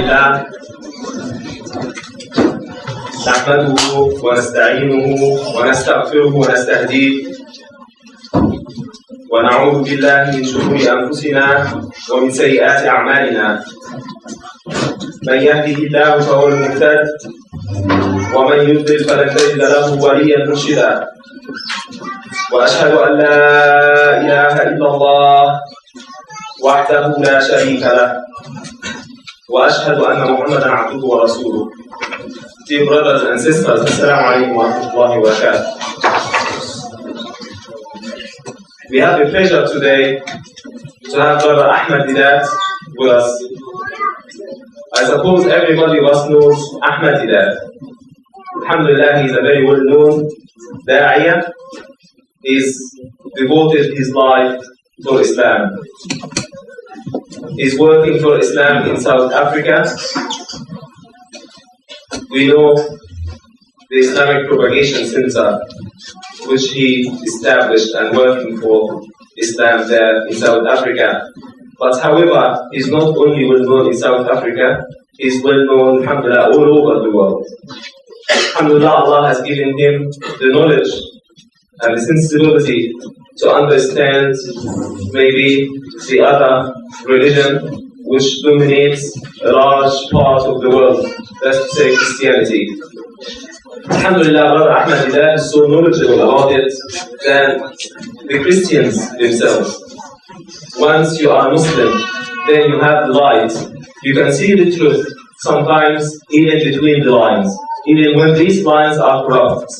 لله نحمده ونستعينه ونستغفره ونستهديه ونعوذ بالله من شرور أنفسنا ومن سيئات أعمالنا من يهده الله فهو المهتد ومن يضلل فلن تجد له وليا مرشدا وأشهد أن لا إله إلا الله وحده لا شريك له وأشهد أن محمدا عبده ورسوله. Dear brothers and sisters, Assalamu alaikum wa rahmatullahi wa barakatuh. We have the pleasure today to have Brother Ahmed Deedat with us. I suppose everybody of us knows Ahmed Deedat. Alhamdulillah, he is a very well-known da'iyah. He's devoted his life for Islam. He's working for Islam in South Africa. We know the Islamic Propagation Center, which he established and working for Islam there in South Africa. But however, he's not only well known in South Africa, he's well known, alhamdulillah, all over the world. Alhamdulillah, Allah has given him the knowledge and the sensibility to understand maybe the other religion which dominates a large part of the world, that's to say Christianity. Alhamdulillah, Brother Ahmed Deedat is so knowledgeable about it than the Christians themselves. Once you are Muslim, then you have the light. You can see the truth, sometimes even between the lines, even when these lines are corrupt.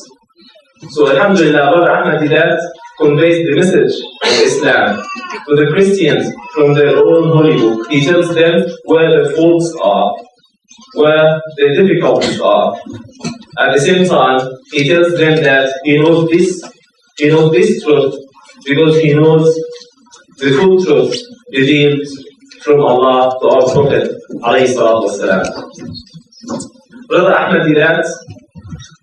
So Alhamdulillah, Brother Ahmed Deedat conveys the message of Islam to the Christians from their own holy book. He tells them where the faults are, where the difficulties are. At the same time, he tells them that he knows this truth because he knows the full truth revealed from Allah to our Prophet ﷺ. Brother Ahmed Deedat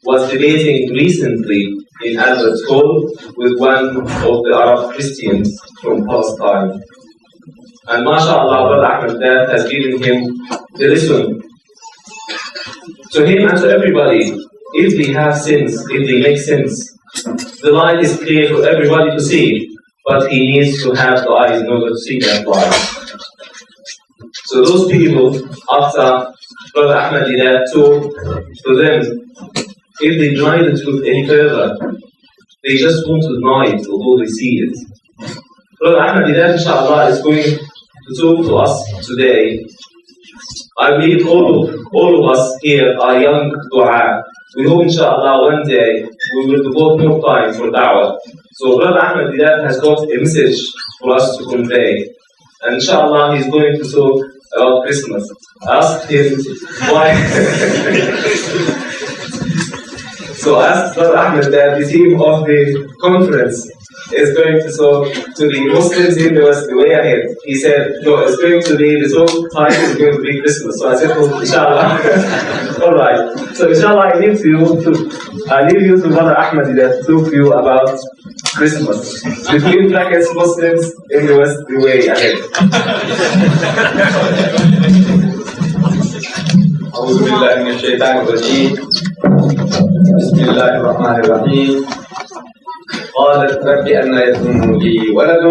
was debating recently in Albert Hall with one of the Arab Christians from Palestine. And mashallah, Brother Ahmed Deedat has given him the lesson. To him and to everybody, if they have sins, if they make sins, the light is clear for everybody to see, but he needs to have the eyes in order to see that light. So those people, after Brother Ahmed Deedat talked to them, if they deny the truth any further, they just want to deny it, although they see it. Brother Ahmed Deedat, inshallah, is going to talk to us today. I believe all of us here are young du'a. We hope, inshallah, one day we will devote more time for da'wah. So Brother Ahmed Deedat has got a message for us to convey. And inshallah, he's going to talk about Christmas. Ask him why. So ask Brother Ahmed that the theme of the conference is going to talk to the Muslims in the West the way ahead. He said, no, it's going to be, the talk time is going to be Christmas. So I said, well, inshallah. Alright. So inshallah, I leave you to Brother Ahmed that talk to you about Christmas. Between brackets, Muslims in the West the way ahead. أعوذ بالله من الشيطان الرجيم. بسم الله الرحمن الرحيم. قالت رب أن يكون لي ولد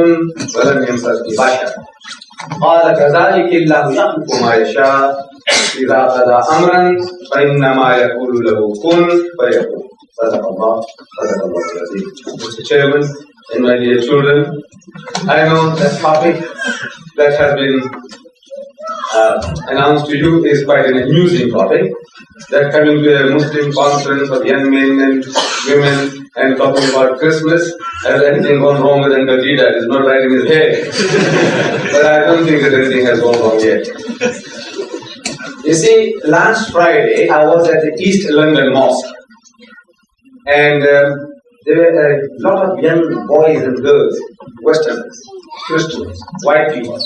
ولم يمسسني بشر قال كذلك الله يخلق ما يشاء إذا قضى أمرا فإنما يقول له كن فيكون. صدق الله العظيم. Mr. Chairman and my dear children, I know that topic that has been announced to you is quite an amusing topic. That coming to a Muslim conference of young men and women and talking about Christmas, has anything gone wrong with Uncle Deedat? Is not right in his head. But I don't think that anything has gone wrong yet. You see, last Friday I was at the East London Mosque, and there were a lot of young boys and girls, Westerners, Christians, white people.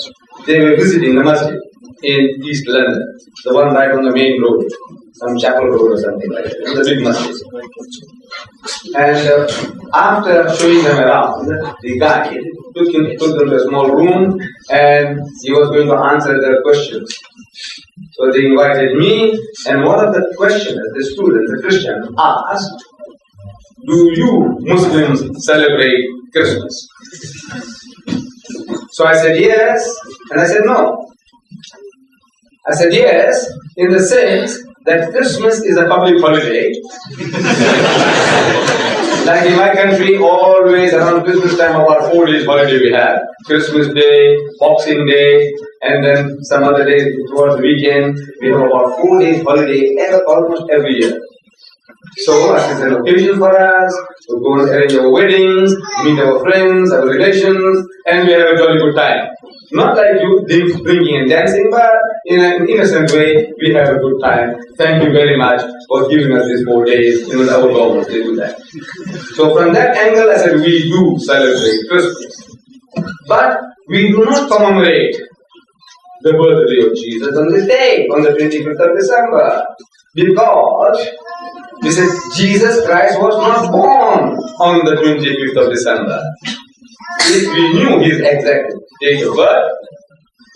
They were visiting the masjid in East London, the one right on the main road, some chapel road or something like that. It was a big masjid. And after showing them around, the guy took them to a small room and he was going to answer their questions. So So they invited me, and one of the questions the student, the Christian, asked, do you Muslims celebrate Christmas? So I said yes, and I said no. I said yes, in the sense that Christmas is a public holiday. Like in my country, always around Christmas time, about 4 days holiday we have. Christmas Day, Boxing Day, and then some other days towards the weekend. We have about 4 days holiday almost every year. So as it's an occasion for us, we go and arrange our weddings, meet our friends, our relations, and we have a jolly good time. Not like you drinking and dancing, but in an innocent way, we have a good time. Thank you very much for giving us these 4 days. It was our government, they do that. So from that angle, I said we do celebrate Christmas. But we do not commemorate the birthday of Jesus on this day, on the 25th of December. Because we said Jesus Christ was not born on the 25th of December. If we knew his exact date of birth,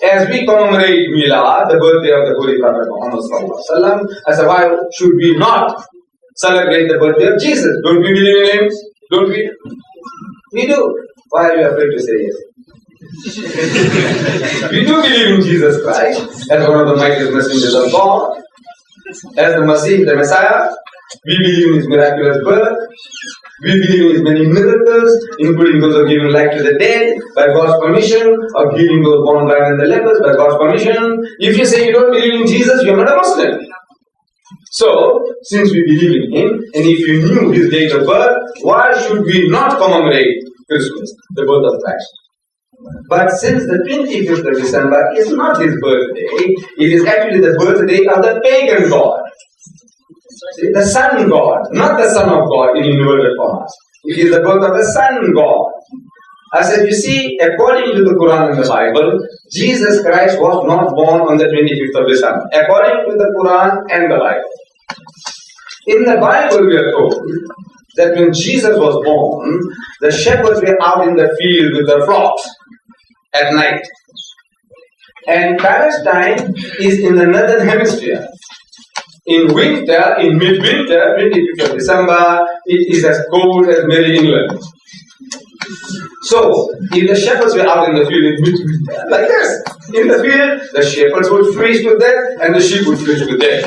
as we commemorate Milad, the birthday of the Holy Prophet Muhammad Sallallahu Alaihi Wasallam, I said, why should we not celebrate the birthday of Jesus? Don't we believe in him? Don't we? We do. Why are you afraid to say yes? We do believe in Jesus Christ as one of the mightiest messengers of God, as the Masih, the Messiah. We believe in his miraculous birth. We believe in his many miracles, including those of giving life to the dead by God's permission, of healing those born blind and the lepers by God's permission. If you say you don't believe in Jesus, you are not a Muslim. So, since we believe in him, and if you knew his date of birth, why should we not commemorate Christmas, the birth of Christ? But since the 25th of December is not his birthday, it is actually the birthday of the pagan god. See, the sun god, not the son of God in inverted forms. It is the birth of the sun god. I said, you see, according to the Quran and the Bible, Jesus Christ was not born on the 25th of December. According to the Quran and the Bible. In the Bible, we are told that when Jesus was born, the shepherds were out in the field with their flocks at night. And Palestine is in the northern hemisphere. In winter, in midwinter, 25th of December, it is as cold as Merry England. So, if the shepherds were out in the field in midwinter, like this, in the field, the shepherds would freeze to death and the sheep would freeze to death.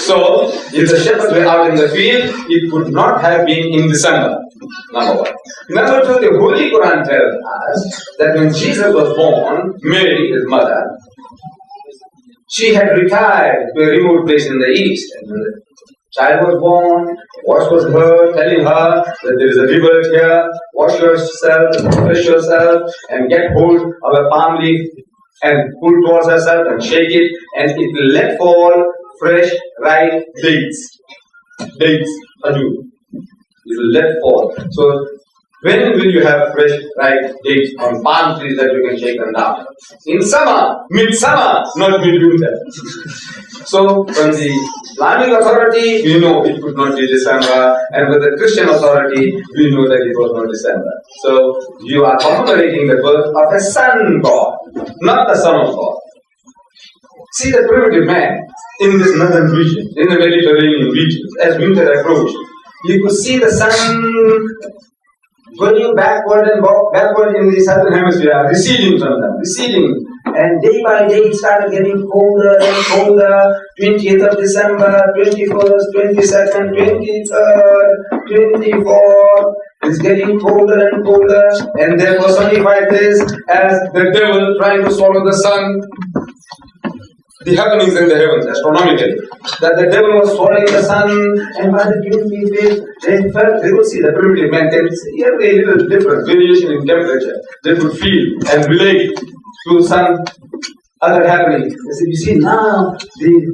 So, if the shepherds were out in the field, it could not have been in December. Number one. Number two, the Holy Quran tells us that when Jesus was born, Mary, his mother, she had retired to a remote place in the east. And when the child was born, voice was heard telling her that there is a river here, wash yourself, refresh yourself, and get hold of a palm leaf and pull towards herself and shake it, and it will let fall fresh, ripe dates. Dates, adu. It will let fall. So, when will you have fresh, ripe dates on palm trees that you can shake them down? In summer, midsummer, not midwinter. So, from the Islamic authority, we know it could not be December, and with the Christian authority, we know that it was not December. So, you are commemorating the birth of a sun god, not the son of God. See the primitive man in this northern region, in the Mediterranean region, as winter approached, you could see the sun going backward and backward in the southern hemisphere, receding from them, receding. And day by day it started getting colder and colder. 20th of December, 21st, 22nd, 23rd, 24th. It's getting colder and colder. And there personified this as the devil trying to swallow the sun. The happenings in the heavens, astronomically, that the devil was swallowing the sun, and by the 25th, they would see the primitive man can see every little difference, variation in temperature. They could feel and relate to some other happening. They said, you see, now the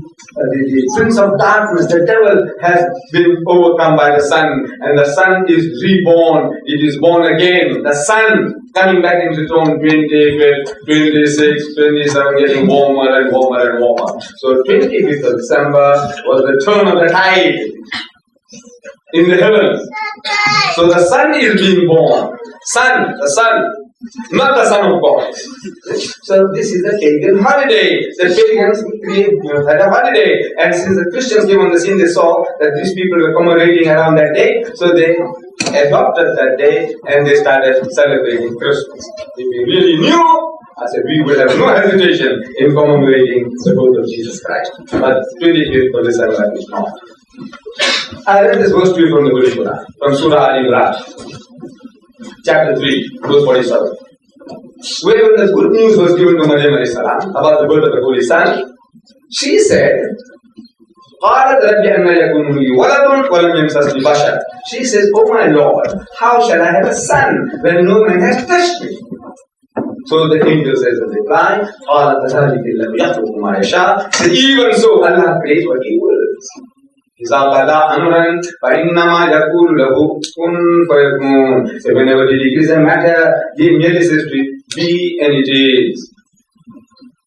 prince of darkness, the devil, has been overcome by the sun, and the sun is reborn. It is born again. The sun coming back into its own 25th, 26th, 27th, getting warmer and warmer and warmer. So 25th of December was the turn of the tide in the heavens. So the sun is being born. Sun, the sun. not the Son of God. So this is a pagan holiday. The pagans had a holiday, and since the Christians came on the scene, they saw that these people were commemorating around that day, so they adopted that day and they started celebrating Christmas. If we really knew, I said we would have no hesitation in commemorating the birth of Jesus Christ. But 25th of December is not. I read this verse to you from the Holy Quran, from Surah Al Imran, chapter 3, verse 47. Where when the good news was given to Maryam about the birth of the Holy Son, she said, she says, oh my Lord, how shall I have a son when no man has touched me? So the angel says in reply, so even so, Allah creates what He wills. So whenever He decrees a matter, He merely says to it, be, and it is.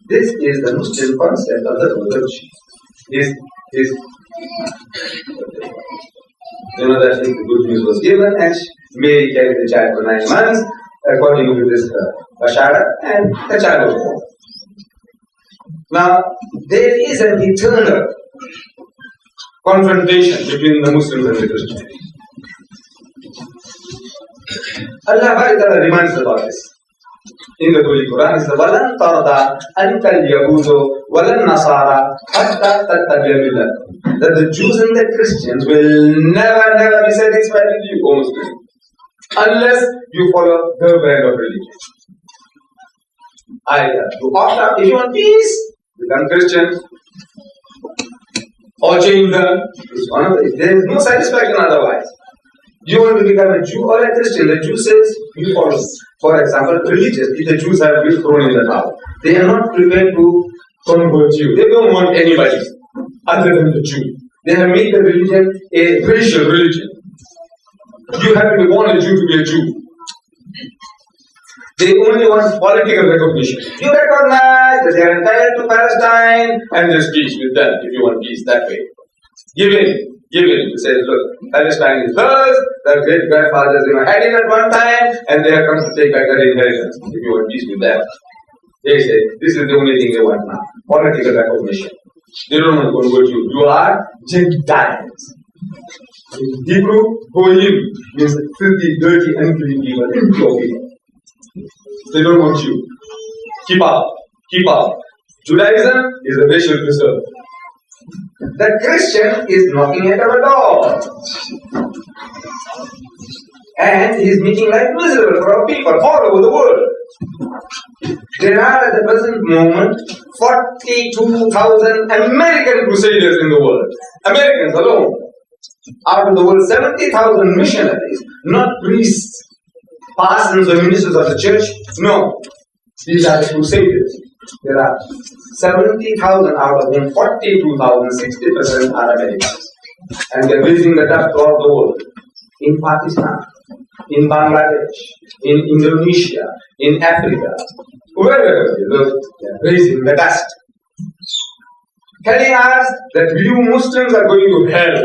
This is the Muslim concept of the birth of Jesus. You know that the good news was given, and Mary carried the child for 9 months, according to this Bashara, and the child was born. Now, there is an eternal confrontation between the Muslims and the Christians. Allah reminds about this. In the Holy Quran, is the وَلَنْ تَرْضَى أَنْكَ الْيَهُودُ وَلَنْ نَصَارَى حَتَّى تَتَّبِعَ مِلَّتَهُمْ. That the Jews and the Christians will never be satisfied with you, O Muslims, unless you follow their brand of religion. Either you opt out, if you want peace, become Christian, or change them. There is no satisfaction otherwise. You want to become a Jew or a Christian? The Jew says you follow. For example, religious. If the Jews have been thrown in the tower, they are not prepared to convert you. They don't want anybody other than the Jew. They have made the religion a racial religion. You have to be born a Jew to be a Jew. They only want political recognition. You recognize that they are entitled to Palestine and there's peace with them if you want peace that way. Give in. He says, look, Palestine is hers, their great grandfathers had it at one time, and they have come to take back their inheritance if you want peace with them. They say, this is the only thing they want now. Political recognition. They don't want to convert you. You are Gentiles. In Hebrew, goyim means filthy, dirty, unclean people, impure people. They don't want you. Keep up. Judaism is a racial preserve. The Christian is knocking at our door. And he is making life miserable for our people all over the world. There are at the present moment 42,000 American crusaders in the world. Americans alone. Out of the world, 70,000 missionaries, not priests, parsons or ministers of the church. No. These are the crusaders. There are 70,000 out of whom 42,000, 60% are Americans. And they are raising the dust throughout the world. In Pakistan, in Bangladesh, in Indonesia, in Africa, wherever they are raising the dust. Telling us that you Muslims are going to hell.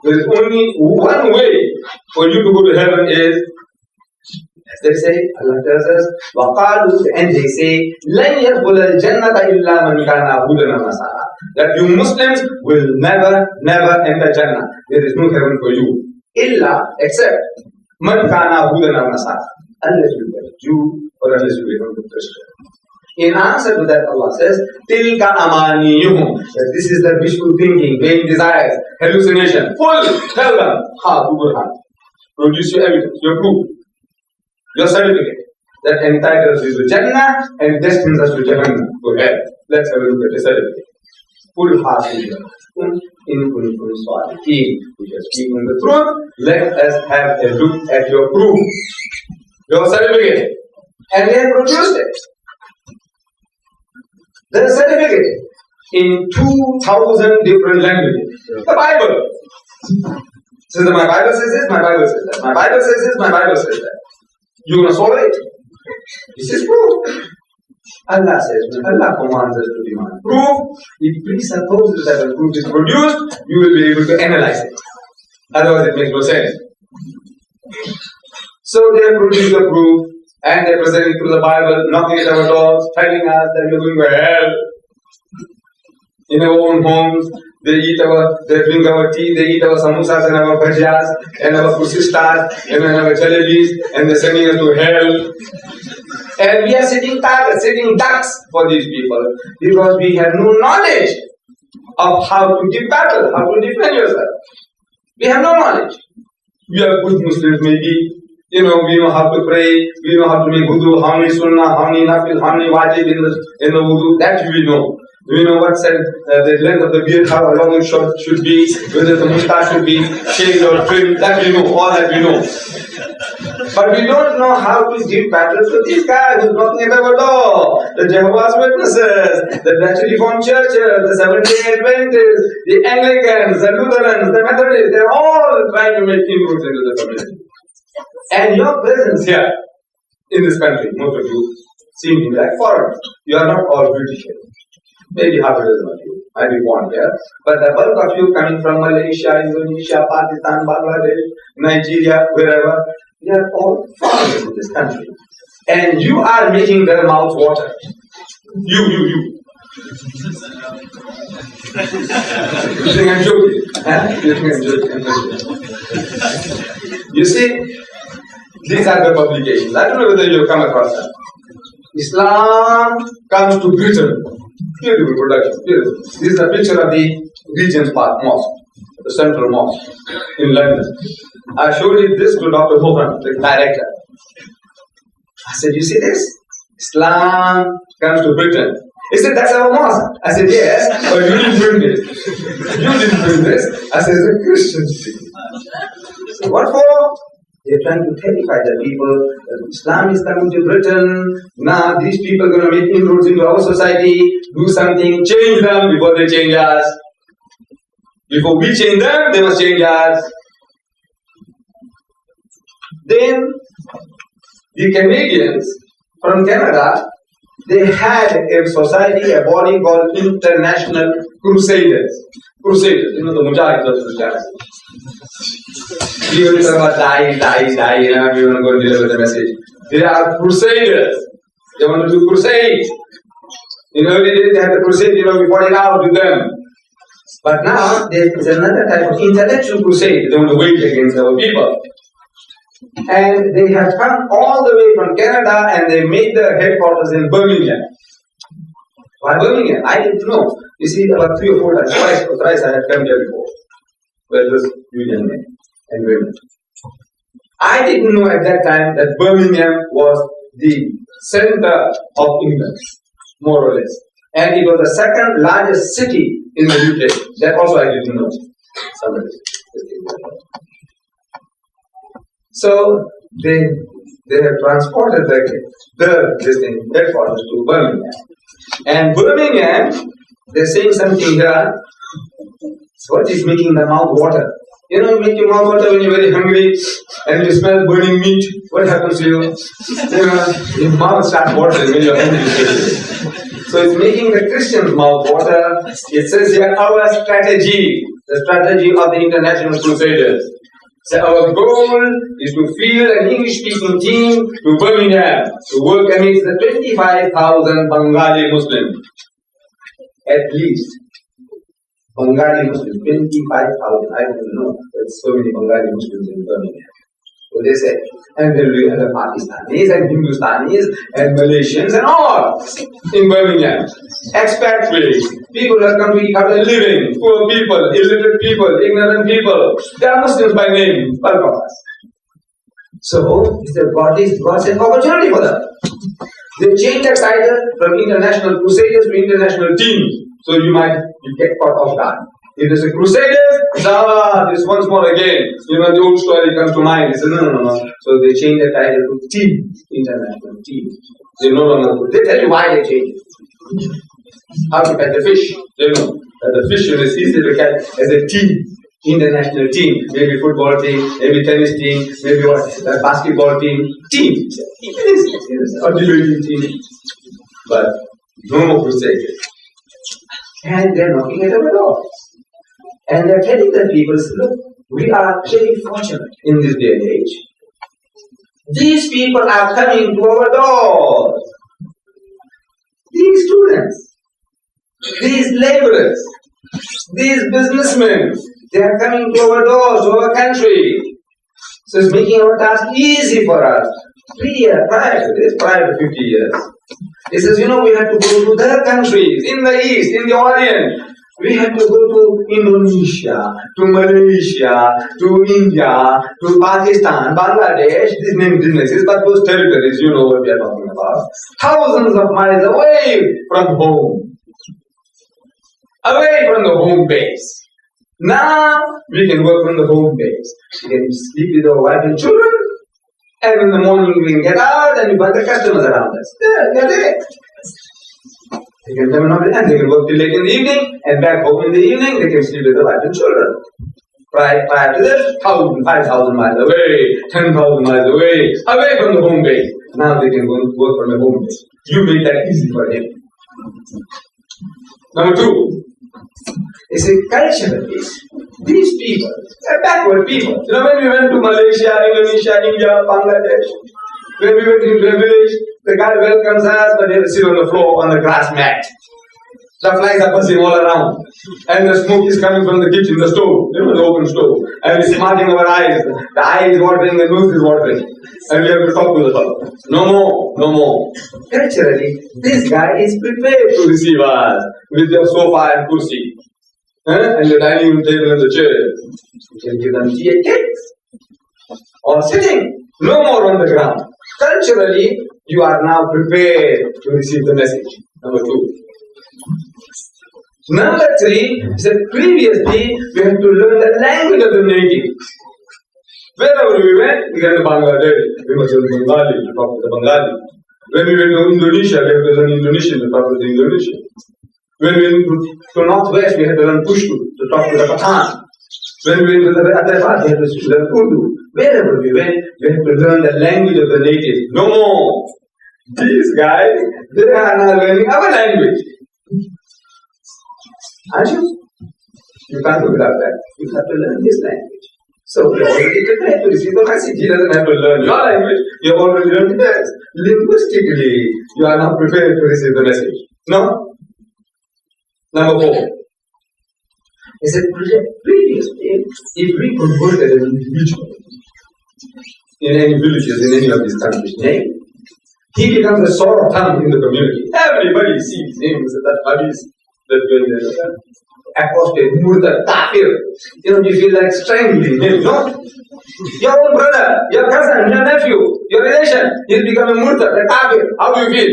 There is only one way for you to go to heaven is, as they say, Allah tells us, وَقَالُوا, and they say, لَنْ يَدْخُلَ الْجَنَّةَ إِلَّا مَنْ كَانَ هُودًا وَنَصَارَى. That you Muslims will never enter Jannah. There is no heaven for you. Illa, except, مَنْ كَانَ هُودًا وَنَصَارَى. Unless you become a Jew or unless you become a Christian. In answer to that, Allah says, تِلْكَ أَمَانِيُّهُمْ. That this is the wishful thinking, vain desires, hallucination. Tell them, produce your evidence, your proof. Your certificate that entitles you to Jannah and destines us to Jahannam, to hell. Let's have a look at the certificate. Full heart in which is speaking the truth. Let us have a look at your proof, your certificate. And they have produced it. The certificate in 2,000 different languages. The Bible. Says that my Bible says this, my Bible says that. My Bible says this, my Bible says that. You want to swallow it? This is proof. Allah says, when Allah commands us to demand proof, it presupposes that the proof is produced, you will be able to analyze it. Otherwise, it makes no sense. So they have produced the proof, And they're presenting through the Bible, knocking at our doors, telling us that we're going to hell. In our own homes, they drink our tea, they eat our samosas and our bhajias and our kusistas and our jalebis, and they're sending us to hell. And we are sitting ducks for these people because we have no knowledge of how to give battle, how to defend yourself. We have no knowledge. We are good Muslims, maybe. We know how to pray, we know how to make wudu, how many sunnah, how many nafil, how many wajib in the wudu. That we know. We know what said the length of the beard, how long it should be, whether the moustache should be shaved or trimmed. That we know, all that we know. But we don't know how to give battle to these guys who's knocking at our door. The Jehovah's Witnesses, the Dutch Reformed churches, the Seventh-day Adventists, the Anglicans, the Lutherans, the Methodists, they're all trying to make inroads into the community. And your presence here in this country, most of you seem to be like foreigners. You are not all British here. Maybe half a dozen of you might be born here. But the bulk of you coming from Malaysia, Indonesia, Pakistan, Bangladesh, Nigeria, wherever, they are all foreigners in this country. And you are making their mouths water. You. You think I'm joking? You think I'm joking? You see, these are the publications. I don't know whether you've come across them. Islam comes to Britain. Beautiful production. Beautiful. This is a picture of the Regent's Park Mosque, the Central Mosque in London. I showed this to Dr. Mohan, the director. I said, you see this? Islam comes to Britain. He said, that's our mosque. I said, yes, but you didn't bring this. You didn't bring this. I said, it's a Christian thing. So what for? They're trying to terrify the people that Islam is coming to Britain. Now these people are going to make inroads into our society, do something, change them before they change us. Before we change them, they must change us. Then the Canadians from Canada, they had a society, a body called International Crusaders. Crusaders, the Mujahids of Christianity. We will talk about die, we want to go and deliver the message. They are crusaders. They want to do crusades. In early days, they had a crusade, we fought it out with them. But now, there is another type of intellectual crusade. They want to wage against our people. And they have come all the way from Canada and they made their headquarters in Birmingham. Why Birmingham? I didn't know. You see, about 3 or 4 times, twice or thrice I had come here before. Where this union men and women. I didn't know at that time that Birmingham was the center of England, more or less. And it was the second largest city in the UK. That also I didn't know. Somebody. So they have transported the headquarters to Birmingham. And Birmingham, they're saying something here. So what is making the mouth water? You make your mouth water when you're very hungry and you smell burning meat. What happens to you? Your mouth starts watering when you're hungry. So it's making the Christian's mouth water. It says here, our strategy, the strategy of the International Crusaders. So our goal is to field an English-speaking team to Birmingham to work amidst the 25,000 Bengali Muslims. At least. Bengali Muslims, 25,000. I don't know. There's so many Bengali Muslims in Birmingham. So they say, and there will be other Pakistanis and Hindustanis and Malaysians and all in Birmingham. Expatriates, people who have come to have a living, poor people, illiterate people, ignorant people. They are Muslims by name, bulk of us. So, God sent opportunity for them. They changed the title from International Crusaders to International Team. So you get caught off guard. If there's a Crusaders, this once more again. The old story comes to mind. They say, no. So they changed the title to Team, International Team. They no longer, they tell you why they changed it. How to catch the fish. They know that the fish is easy to catch as a team, international team. Maybe football team, maybe tennis team, maybe basketball team. Team. Or debating team. But no more Crusaders. And they're knocking at our door. And they're telling the people, look, we are very fortunate in this day and age. These people are coming to our doors. These students, these laborers, these businessmen, they are coming to our doors, to our country. So it's making our task easy for us. Prior to this, prior to 50 years. He says, we had to go to their countries, in the East, in the Orient. We had to go to Indonesia, to Malaysia, to India, to Pakistan, Bangladesh. These names didn't exist, but those territories, you know what we are talking about. Thousands of miles away from home. Away from the home base. Now, we can work from the home base. We can sleep with our wife and children. And in the morning, we can get out and we find the customers around us. They're there. They can come and they can work till late in the evening, and back home in the evening, they can sleep with their wife and children. Prior to this, 1,000, 5,000 miles away, 10,000 miles away from the home base. Now they can go work from the home base. You make that easy for him. Number two, is a culturally, these people are backward people. When we went to Malaysia, Indonesia, India, Bangladesh, when we went into a village, the guy welcomes us, but we have to sit on the floor on the grass mat. The flies are buzzing all around. And the smoke is coming from the kitchen, the stove, the open stove. And it's smarting our eyes. The eye is watering, the nose is watering. And we have to talk to the fellow. No more. Culturally, this guy is prepared to receive us with your sofa and kursi. And the dining room table and the chairs. You can give them tea and cakes. Or sitting. No more on the ground. Culturally, you are now prepared to receive the message. Number two. Number three is that previously we had to learn the language of the native. Wherever we went to Bangladesh, we must learn Bengali to talk to the Bengali. When we went to Indonesia, we had to learn Indonesian to talk to the Indonesian. When we went to Northwest, we had to learn Pushtu to talk to the Pathan. When we went to the other part, we had to learn Urdu. Wherever we went, we had to learn the language of the native. No more. These guys, they are now learning our language. Aren't you? You can't do without that. You have to learn his language. So you're already prepared to receive the message. He doesn't have to learn your language. You've already learned his. Linguistically, you are now prepared to receive the message. No? Number four. He said, previously, if we converted an individual in any villages, in any of these countries' name, he becomes a sore thumb in the community. Everybody sees him as that hadith that when apostate, murtad, kafir. You feel like strangling him, no? Your own brother, your cousin, your nephew, your relation, he's become a murtad, a kafir. How do you feel?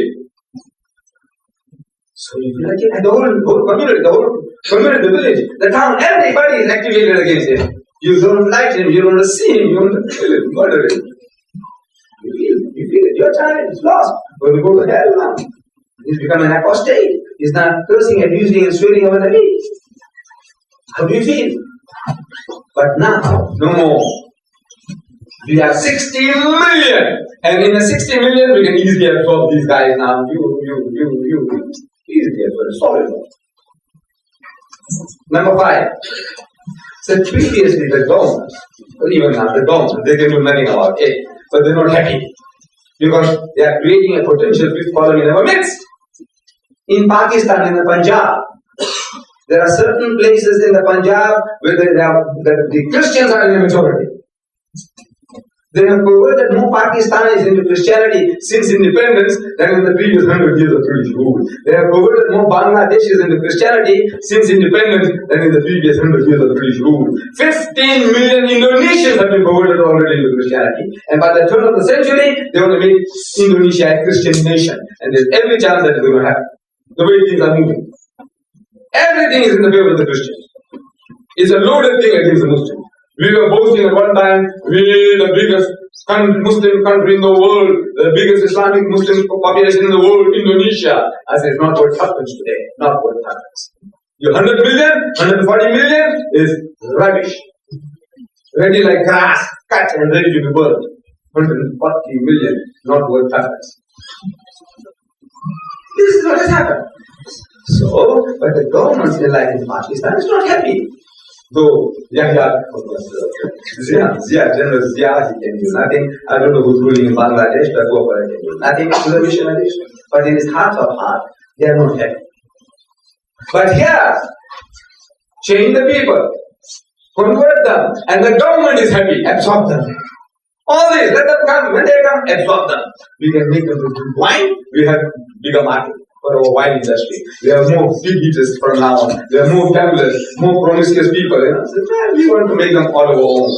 So you feel like it, and the whole community, the village, the town, everybody is activated against him. You don't like him, you don't see him, you don't kill him, murder him. You feel it, your child is lost. Going to go to hell now. He's become an apostate. He's not cursing, abusing, and swearing over the knee. How do you feel? But now, no more. We have 60 million. And in the 60 million, we can easily absorb these guys now. You. Easily absorb it. Number 5. So previously the government, or even now the government, they can do nothing about it. But they're not happy. Because they are creating a potential fifth column in our midst. In Pakistan, in the Punjab, there are certain places in the Punjab where the Christians are in the majority. They have converted more Pakistanis into Christianity since independence than in the previous 100 years of British rule. They have converted more Bangladeshis into Christianity since independence than in the previous 100 years of British rule. 15 million Indonesians have been converted already into Christianity. And by the turn of the century, they want to make Indonesia a Christian nation. And there's every chance that it's going to happen. The way things are moving. Everything is in the favor of the Christians. It's a loaded thing against the Muslims. We were boasting at one time, we're the biggest Muslim country in the world, the biggest Islamic Muslim population in the world, Indonesia. I said, it's not what happens today, not what happens. Your 100 million, 140 million is rubbish. Ready like grass, cut and ready to be burned. 140 million, not what happens. This is what has happened. So, but the government in Pakistan is not happy. So, Yahya, General Zia, he can do nothing. I don't know who's ruling in Bangladesh, but whoever can do nothing to the missionaries. But in his heart of heart, they are not happy. But here, change the people, convert them, and the government is happy, absorb them. All this, let them come. When they come, absorb them. We can make them drink wine. We have bigger market for our wine industry. We have more big eaters from now on. We have more gamblers, more promiscuous people. So, we want to make them all our own.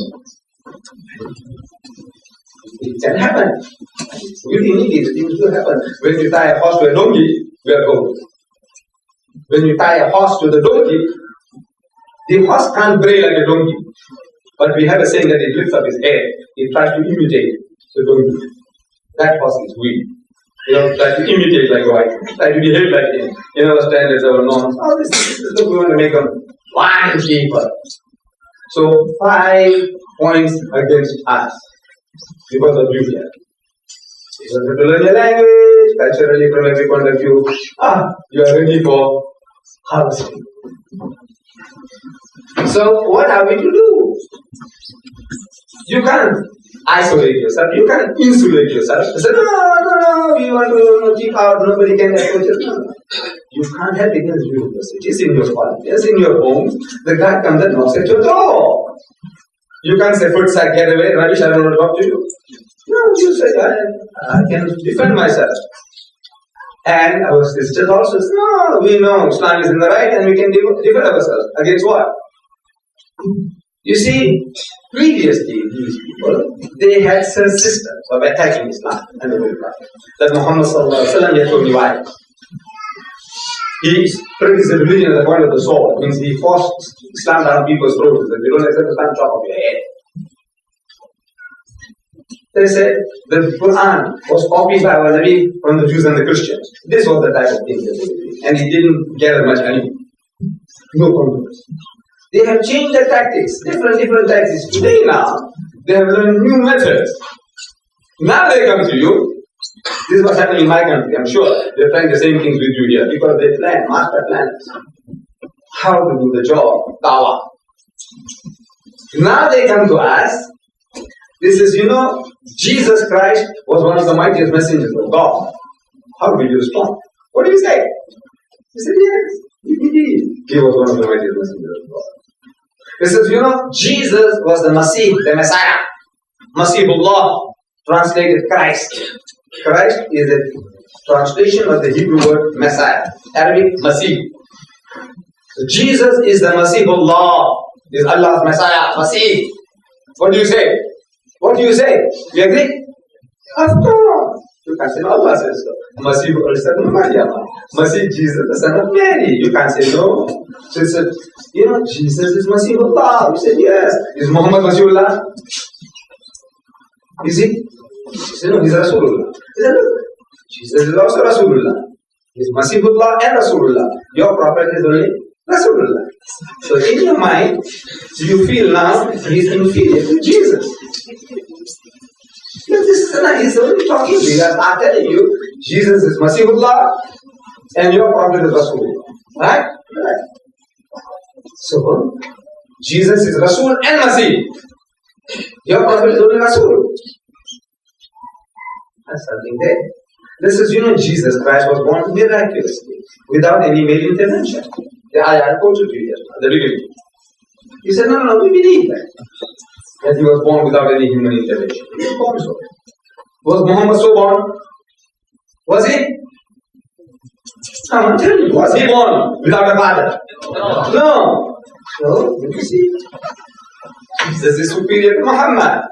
It can happen. Really need these things to happen. When you tie a horse to a donkey, we are gold. When you tie a horse to the donkey, the horse can't bray like a donkey. But we have a saying that it lifts up his head. It tries to imitate the donkey. That horse is weak. Try to imitate like a white. Try to behave like him. In our standards, our norms. Oh, this is we want to make them blind people. So 5 points against us because of you here. You have to learn your language, culturally from every point of view. You are ready for harvesting. So what are we to do? You can't isolate yourself. You can't insulate yourself. You say, no, we want to keep out, nobody can approach us. No. You can't help it in the universities, in your colleges, in your homes. The guy comes and knocks at your door. You can't say, "Footsack, get away, Ravish, I don't want to talk to you." No, you say, I can defend myself. And our sisters also say, no, we know Islam is in the right and we can defend ourselves. Against what? You see, previously these people, they had systems of attacking Islam and the Holy Prophet. That Muhammad sallallahu alaihi wasallam told me why. He practiced the religion at the point of the sword. Means he forced Islam down people's throats. If you don't accept Islam, chop off your head. They said the Qur'an was copied by our Nabi from the Jews and the Christians. This was the type of thing that they were doing. And he didn't gather much money. No controversy. They have changed their tactics, different tactics. Today now, they have learned new methods. Now they come to you. This is what's happening in my country, I'm sure. They're trying the same things with you here because they plan, master plans. How to do the job, dawah. Now they come to us. This is, Jesus Christ was one of the mightiest messengers of God. How will you respond? What do you say? He said, yes, indeed. He was one of the mightiest messengers of God. He says, Jesus was the Masih, the Messiah. Masihullah, translated Christ. Christ is a translation of the Hebrew word Messiah. Arabic, Masih. So Jesus is the Masihullah, is Allah's Messiah, Masih. What do you say? What do you say? You agree? Of course. You can't say no, Allah says so. Masih son of Maryam. Masih Jesus, the son of Mary. You can't say no. So it's Jesus is Masihullah. You said yes. Is Muhammad Masihullah? Is he? You say no, he's Rasulullah. He said, look, Jesus is also Rasulullah. He's Masihullah and Rasulullah. Your prophet is only Rasulullah. So in your mind, you feel now he's inferior to Jesus. But this is he's only talking to you. I'm telling you, Jesus is Masihullah and your prophet is Rasulullah. Right? Right. So, Jesus is Rasul and Masih. Your prophet is only Rasul. That's something there. This is, Jesus Christ was born miraculously, without any male intervention. I quoted you here at the beginning. He said, no, we believe that he was born without any human intervention. He was born so. Was Muhammad so born? Was he? I'm telling you, was he born without a father? No. So, you see, Jesus is superior to Muhammad.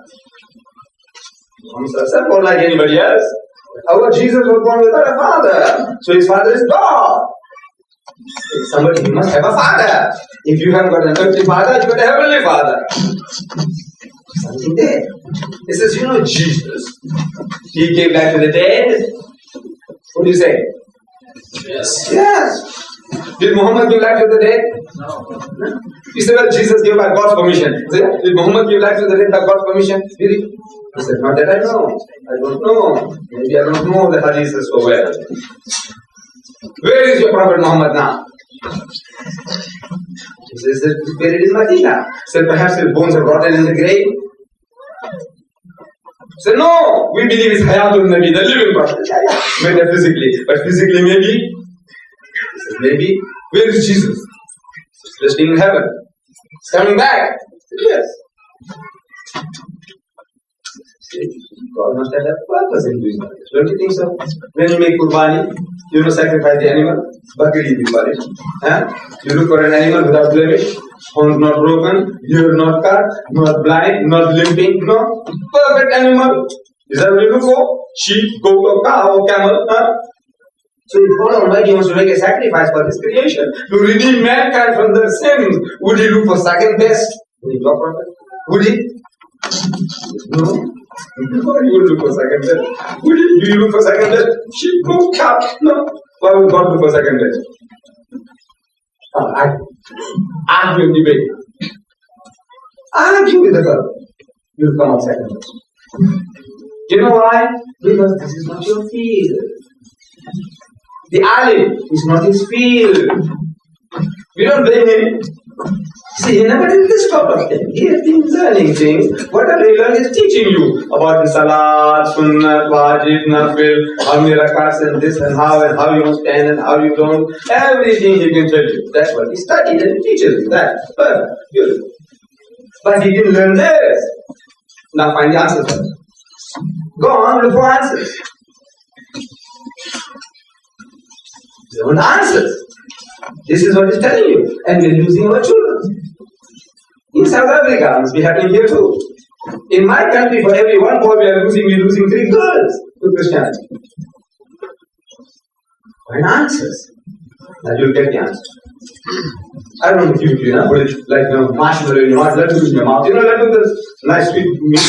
Muhammad is born like anybody else. Our Jesus was born without a father. So his father is God. Somebody must have a father. If you haven't got an earthly father, you got a heavenly father. Something there. It says, Jesus, he came back to the dead. What do you say? Yes. Yes. Did Muhammad give life to the dead? No. You say, well, Jesus gave by God's permission. Did Muhammad give life to the dead by God's permission? Did he? He said, not that I know. I don't know. Maybe I don't know the hadiths so well. Where is your Prophet Muhammad now? He says that he's buried in Medina. He said perhaps his bones are rotten in the grave. He said no, we believe it's Hayatul Nabi, the living prophet. Metaphysically, but physically maybe. He said maybe. Where is Jesus? He's resting in heaven. He's coming back. Yes. God must have a purpose in doing this. Don't you think so? When you make qurbani, you sacrifice the animal, bakri we call it. You look for an animal without blemish, horns not broken, ear not cut, not blind, not limping, no. Perfect animal. Is that what you look for? Sheep, goat, or cow, or camel, So if God Almighty wants to make a sacrifice for His creation, to redeem mankind from their sins, would He look for second best? Would He talk about it? Would He? No. You would look for second best. Would you? Do you look for second best? Sheep, goat, cow? No. Why would God look for second best? Argue and debate. Argue with the girl. You'll come out second best. You know why? Because this is not your field. The alim is not his field. We don't blame him. See, he never did this sort of thing. He has been learning things. What he learned is teaching you about the salat, sunnah, wajib, nafil, how many rakats and this and how you must stand and how you don't. Everything he can tell you. That's what he studied and he teaches you that. Perfect. Beautiful. But he didn't learn this. Now find the answers first. Go on, look for answers. There are no answers. This is what he's telling you. And we're losing our children. In South Africa, it must be happening here too. In my country, for every one boy we're losing 3 girls to Christianity. Find answers. Now you'll get the answer. I don't know if you know, put it like marshmallow in your mouth, let it in your mouth. Let it nice sweet meat,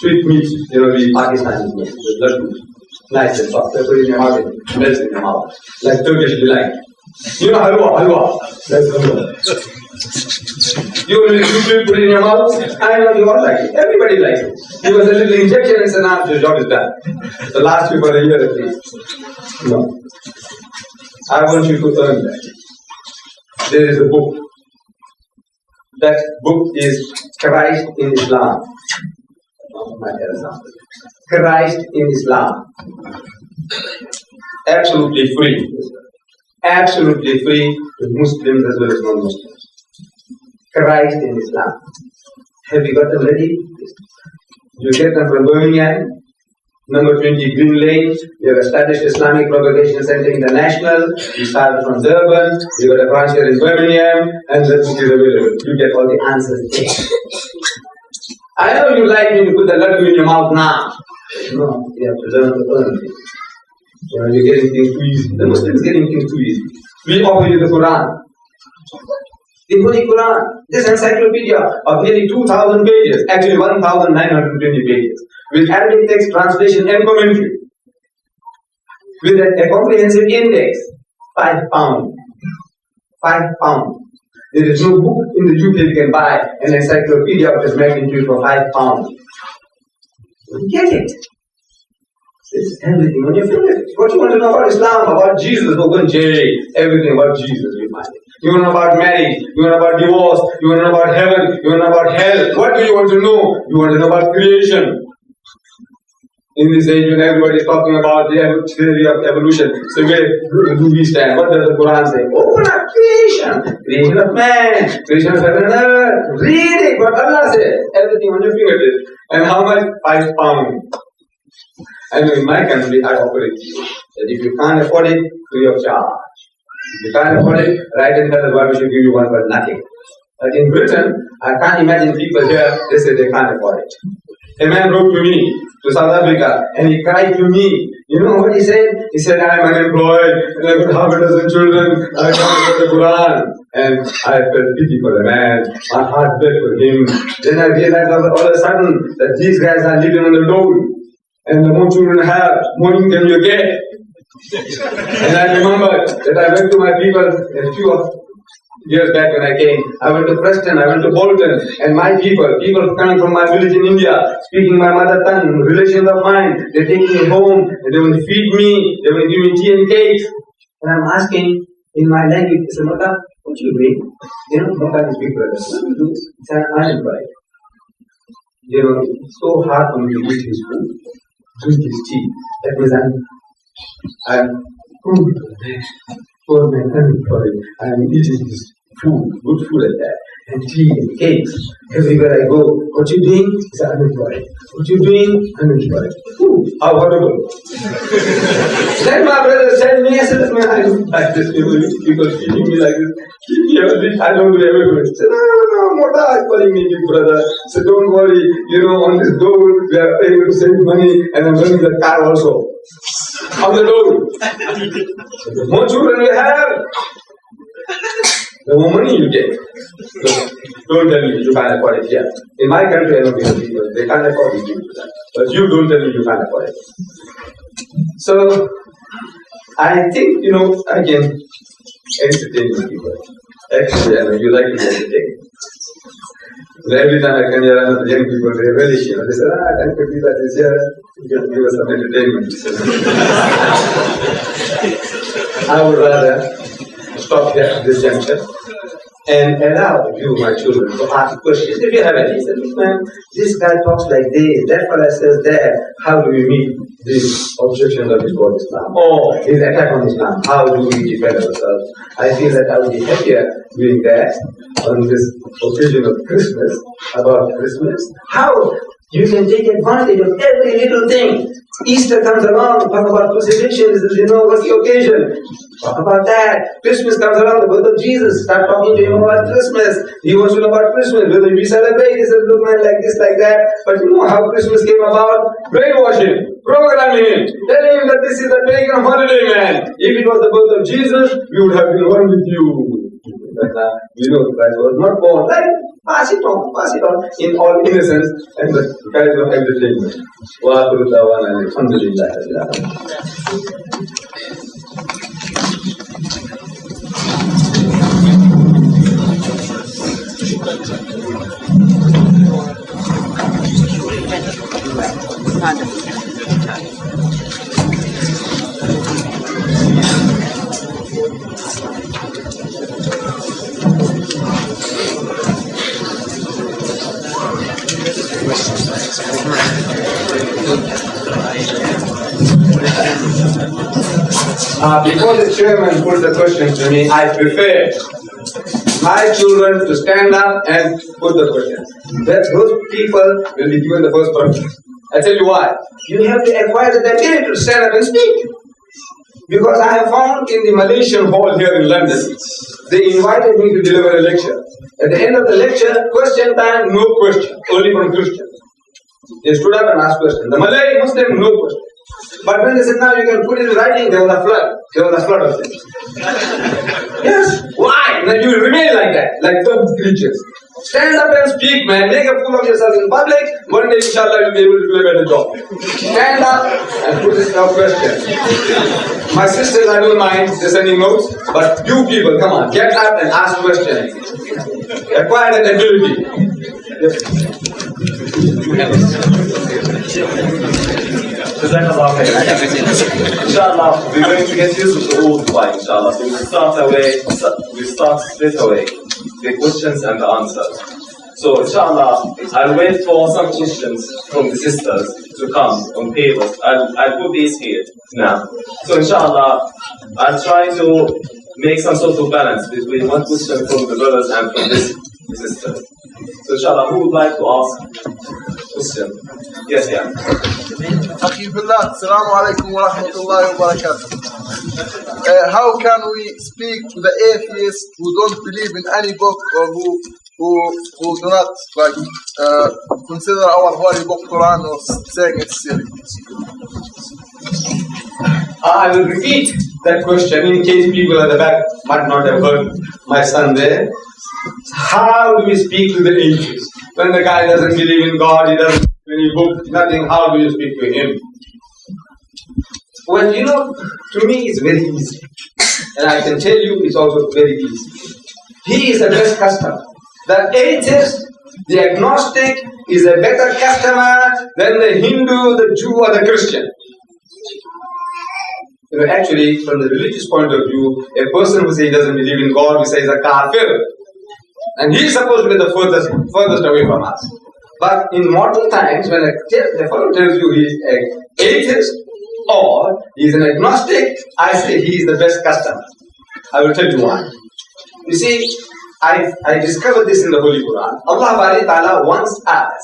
sweet meat, the Pakistani meat, nice and soft. Put it in your mouth, it melts in your mouth. Like Turkish delight. Halwa. That's halwa. You put it in your mouth, I know you all like it. Everybody likes it. Give us a little injection and say, now your job is done. The last you for a year at least. No. I want you to earn that. There is a book. That book is Christ in Islam. Christ in Islam. Absolutely free. Absolutely free to Muslims as well as non-Muslims. Christ in Islam. Have you got them ready? You get them from Birmingham. Number 20 Green Lane. We have established Islamic Propagation Center International. We started from Durban. We got a branch here in Birmingham, and the book is available. You get all the answers there. I know you like me to put the laddu in your mouth now. No, you have to learn to earn it. You're getting things too easy. The Muslims getting things too easy. We offer you the Quran. The Holy Quran. This encyclopedia of nearly 2,000 pages, actually 1,920 pages, with Arabic text translation and commentary, with a comprehensive index, £5. £5. There is no book in the UK you can buy an encyclopedia of this magnitude for £5. You get it. This is everything on your fingertips. What you want to know about Islam, about Jesus, open J, everything about Jesus you find it. You want to know about marriage, you want to know about divorce, you want to know about heaven, you want to know about hell. What do you want to know? You want to know about creation. In this age when everybody is talking about the theory of evolution, so where do we stand? What does the Quran say? Open up creation, creation of man, creation of heaven and earth. Read it, what Allah says. Everything on your fingertips. And how much? £5. I know in my country I offer it to you. That if you can't afford it, free of charge. If you can't afford it, write and tell us why we should give you one for nothing. But in Britain, I can't imagine people here, they say they can't afford it. A man wrote to me, to South Africa, and he cried to me. You know what he said? He said, I am unemployed, and I've got half a dozen children, I can't get the Quran. And I felt pity for the man, my heart bled for him. Then I realized all of a sudden that these guys are living on the road. And the more children have, more income you get. And I remember that I went to my people a few years back when I came. I went to Preston, I went to Bolton, and my people coming from my village in India, speaking my mother tongue, relations of mine, they take me home, and they will feed me, they will give me tea and cakes. And I'm asking in my language, what what you doing? Look at his big brother. What do you do? It's an unemployed. It's so hard for me to eat his food, drink his tea. That means I'm poor man, unemployed. I'm eating his food, good food like that, and tea and cakes. Everywhere I go, what you doing? It's unemployed. What you doing? Unemployed. Ooh, how horrible. Then my brother said me, I said, man, I don't like this people treating me like this. I don't do everything. He said, no, Mota is calling me big brother. So don't worry, on this door, we are able to save money, and I'm running the car also. On the door. So the more children we have, the more money you get. So don't tell me you can't afford it here. In my country, I know people, they can't afford it. But you don't tell me you can't afford it. So I think, I can entertain people. Actually, you like to be entertained. So every time I come here, the young people, they relish, they say, Uncle Deedat is here, you can give us some entertainment. I would rather stop here at this juncture and allow you, my children, to ask questions. If you have any, say, look, man, this guy talks like this, that fellow says that. How do we meet these objections of his word Islam? Or his attack on Islam? How do we defend ourselves? I feel that I would be happier doing that on this occasion of Christmas, about Christmas. How you can take advantage of every little thing. Easter comes along, talk about crucifixion, what's the occasion? Talk about that. Christmas comes along, the birth of Jesus, start talking to him about Christmas. He wants to know about Christmas, whether we celebrate, he says, look man, like this, like that. But you know how Christmas came about? Brainwash him, programming him, telling him that this is a pagan holiday, man. If it was the birth of Jesus, we would have been one with you. But Christ was not born. Like, pass it on, in all innocence, and the guys of entertainment. Wa akhiru da'wana alhamdulillah. Before the chairman puts the questions to me, I prefer my children to stand up and put the questions. That those people will be given the first question. I tell you why. You have to acquire the ability to stand up and speak. Because I have found in the Malaysian hall here in London, they invited me to deliver a lecture. At the end of the lecture, question time, no question, only from Christians. They stood up and asked questions. The Malay Muslim, no question. But when they said, now you can put it in writing, there was a flood. There was a flood of things. Yes, why? Now you remain like that, like dumb creatures. Stand up and speak, man. Make a fool of yourself in public. One day, inshallah, you'll be able to do a better job. Stand up and put this no question. My sisters, I don't mind, they're sending notes. But you people, come on, get up and ask questions. Acquire that ability. Inshallah, we're going to get used to the old way, inshallah. So we start straight away the questions and the answers. So inshallah, I'll wait for some questions from the sisters to come on papers. I'll put these here now. So inshallah, I'll try to make some sort of balance between one question from the brothers and from this sister. So inshallah, who would like to ask question? Yes, yeah. أخي بالله السلام عليكم ورحمة الله وبركاته. How can we speak to the atheists who don't believe in any book or who do not consider our holy book Quran or saying it's silly? I will repeat that question in case people at the back might not have heard my son there. How do we speak to the atheist? When the guy doesn't believe in God, he doesn't believe in any book, nothing, how do you speak to him? Well, to me it's very easy. And I can tell you it's also very easy. He is the best customer. The atheist, the agnostic, is a better customer than the Hindu, the Jew, or the Christian. Actually, from the religious point of view, a person who says he doesn't believe in God, we say he's a kafir. And he's supposed to be the furthest away from us. But in modern times, when a fellow tells you he's an atheist or he's an agnostic, I say he is the best customer. I will tell you why. You see, I discovered this in the Holy Quran. Allah Ta'ala wants us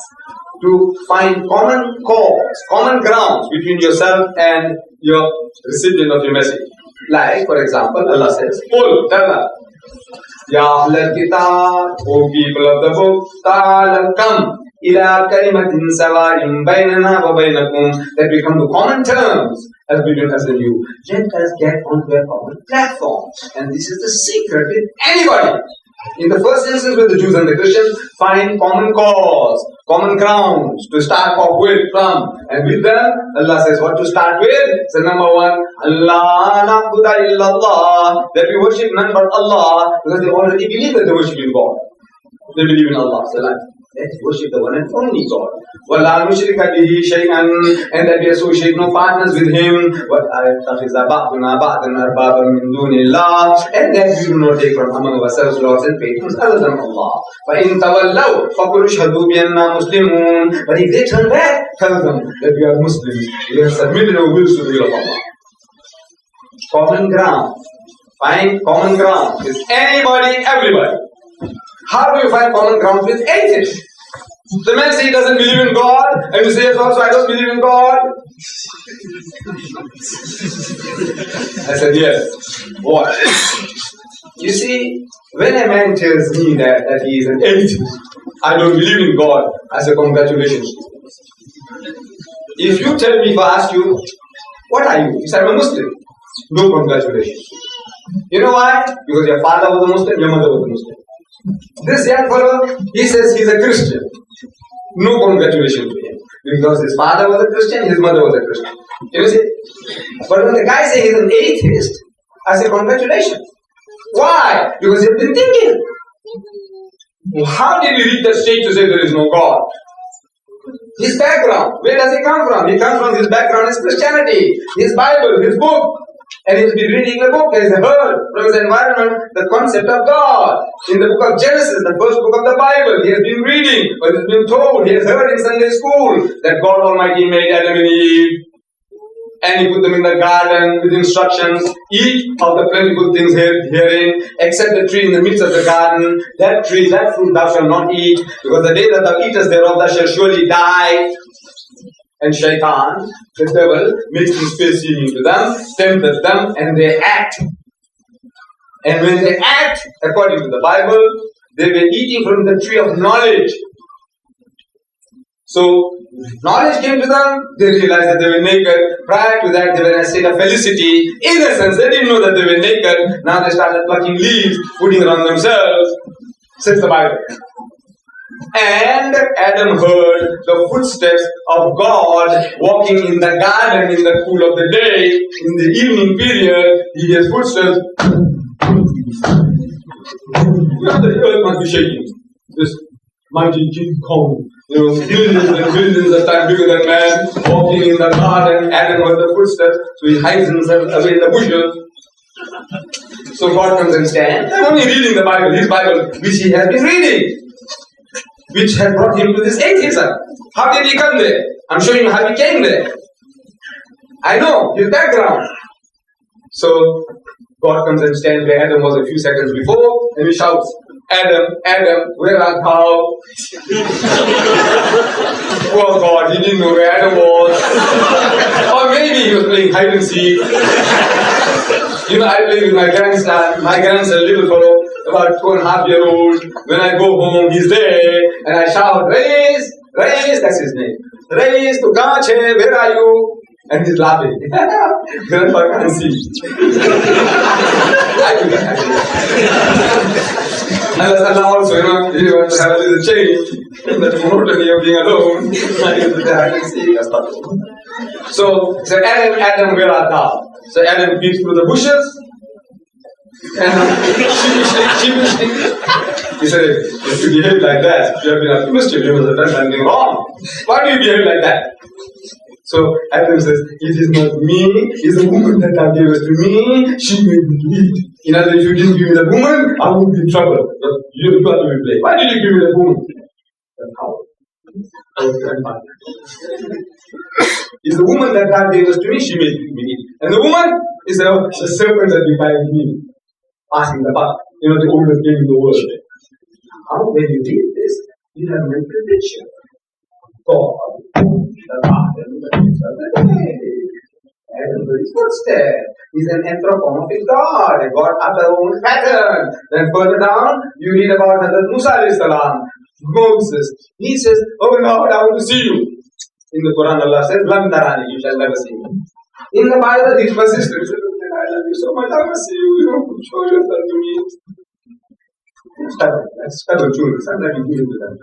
to find common cause, common grounds between yourself and your recipient of your message. Like, for example, Allah says, Qul, tell them, Ya Ahlal Kitab, O people of the book, Ta'ala, come, ila kalimatin sawa'in baynana wa baynakum, that we come to common terms as between us and you. Let us get onto a common platform. And this is the secret with anybody. In the first instance with the Jews and the Christians, find common cause, common grounds to start off with from. And with them, Allah says what to start with. So number one, Allah na'budu illallah, that we worship none but Allah, because they already believe that they worship in God. They believe in Allah. So let's worship the one and only God. وَلَا نُشْرِكَ بِهِ شَيْئًا, and that we associate no partners with Him. وَأَتَّخِذَ بَعْضُنَا بَعْضًا أَرْبَابًا مِّن دُونِ اللَّهِ, and that we do not take from among ourselves lords and patrons other than Allah. فَإِن تَوَلَّوْا فَقُلُوا اشْهَدُوا بِأَنَّا مُسْلِمُونَ, but if they turn back, tell them that we are Muslims. We have submitted our wills to the will of Allah. Common ground. Find common ground with anybody, everybody. How do you find common ground with atheists? The man says he doesn't believe in God, and you say, also, I don't believe in God. I said, yes. What? You see, when a man tells me that he is an atheist, I don't believe in God, I say, congratulations. If you tell me, if I ask you, what are you? You say, I'm a Muslim. No congratulations. You know why? Because your father was a Muslim, your mother was a Muslim. This young fellow, he says he's a Christian. No congratulations to him. Because his father was a Christian, his mother was a Christian. You see? But when the guy says he's an atheist, I say congratulations. Why? Because you've been thinking. How did he reach that stage to say there is no God? His background, where does he come from? He comes from his background is Christianity, his Bible, his book. And he's been reading the book, he has heard from his environment the concept of God. In the book of Genesis, the first book of the Bible, he has been reading, but he's been told, he has heard in Sunday school that God Almighty made Adam and Eve. And he put them in the garden with instructions, eat of the plentiful things herein, except the tree in the midst of the garden. That tree, that fruit thou shalt not eat, because the day that thou eatest thereof thou shalt surely die. And Shaitan, the devil, makes them space seeming to them, tempted them, and they act. And when they act, according to the Bible, they were eating from the tree of knowledge. So, knowledge came to them, they realized that they were naked. Prior to that, they were in a state of felicity. Innocence, they didn't know that they were naked. Now they started plucking leaves, putting it on themselves. Says the Bible. And Adam heard the footsteps of God walking in the garden in the cool of the day. In the evening period, he hears footsteps. The earth must be shaking. This mighty King Kong, billions and billions of times bigger than man, walking in the garden. Adam heard the footsteps, so he hides himself away in the bushes. So God comes and stands. I'm only reading the Bible, his Bible, which he has been reading, which had brought him to this atheism. How did he come there? I'm showing you how he came there. I know his background. So God comes and stands where Adam was a few seconds before, and he shouts, Adam, Adam, where art thou? Poor God, he didn't know where Adam was. Or maybe he was playing hide and seek. I play with my grandson. My grandson, little fellow, about 2.5-year-old. When I go home, he's there, and I shout, Raise, that's his name. Raise to Kache, where are you? And he's laughing. Grandpa can't see. I do that. And Allah also, he wants to have a little change in the monotony of being alone. I can see. So Adam, where art thou? So Adam peeks through the bushes, and sheepishly, he said, if you behave like that, you have been up to mischief, you must have done something wrong. Why do you behave like that? So Adam says, it is not me, it's the woman that God gave us to me, she made me to eat. In other words, if you didn't give me the woman, I would be in trouble. But you got to be blamed. Why did you give me the woman? That's how. It's the woman that God gave us to me, she made me eat. And the woman is the serpent that divided me. Asking the buck, the oldest game in the world. How when you read this, you have mental picture. God, the Father, the day. Everybody's footstep. He's an anthropomorphic God, a God after our own pattern. Then further down, you read about Hazrat Musa alayhi salam, Moses. He says, oh Lord, I want to see you. In the Quran, Allah says, Lam tarani, you shall never see me. In the Bible, these verses, I love you so much, I want to see you, show yourself to me. Stubborn children, sometimes you give it to them.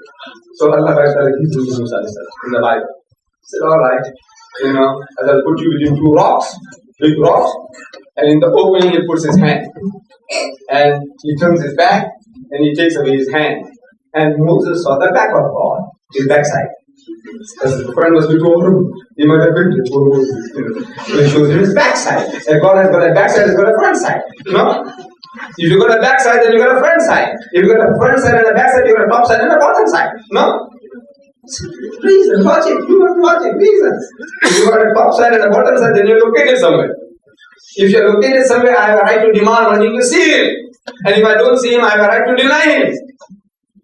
So Allah started giving to Musa in the Bible. He said, alright, as I'll put you between two rocks, big rocks, and in the opening he puts his hand. And he turns his back, and he takes away his hand. And Moses saw the back of God, his backside. As the friend was before him, he might have been before Moses. So he shows him his backside. And God has got a backside, has got a front side. If you got a backside, then you got a front side. If you got a front side and a backside, you got a top side and a bottom side. Reason, logic, human logic, reasons. If you got a top side and a bottom side, then you're located somewhere. If you're located somewhere, I have a right to demand wanting to see him. And if I don't see him, I have a right to deny him.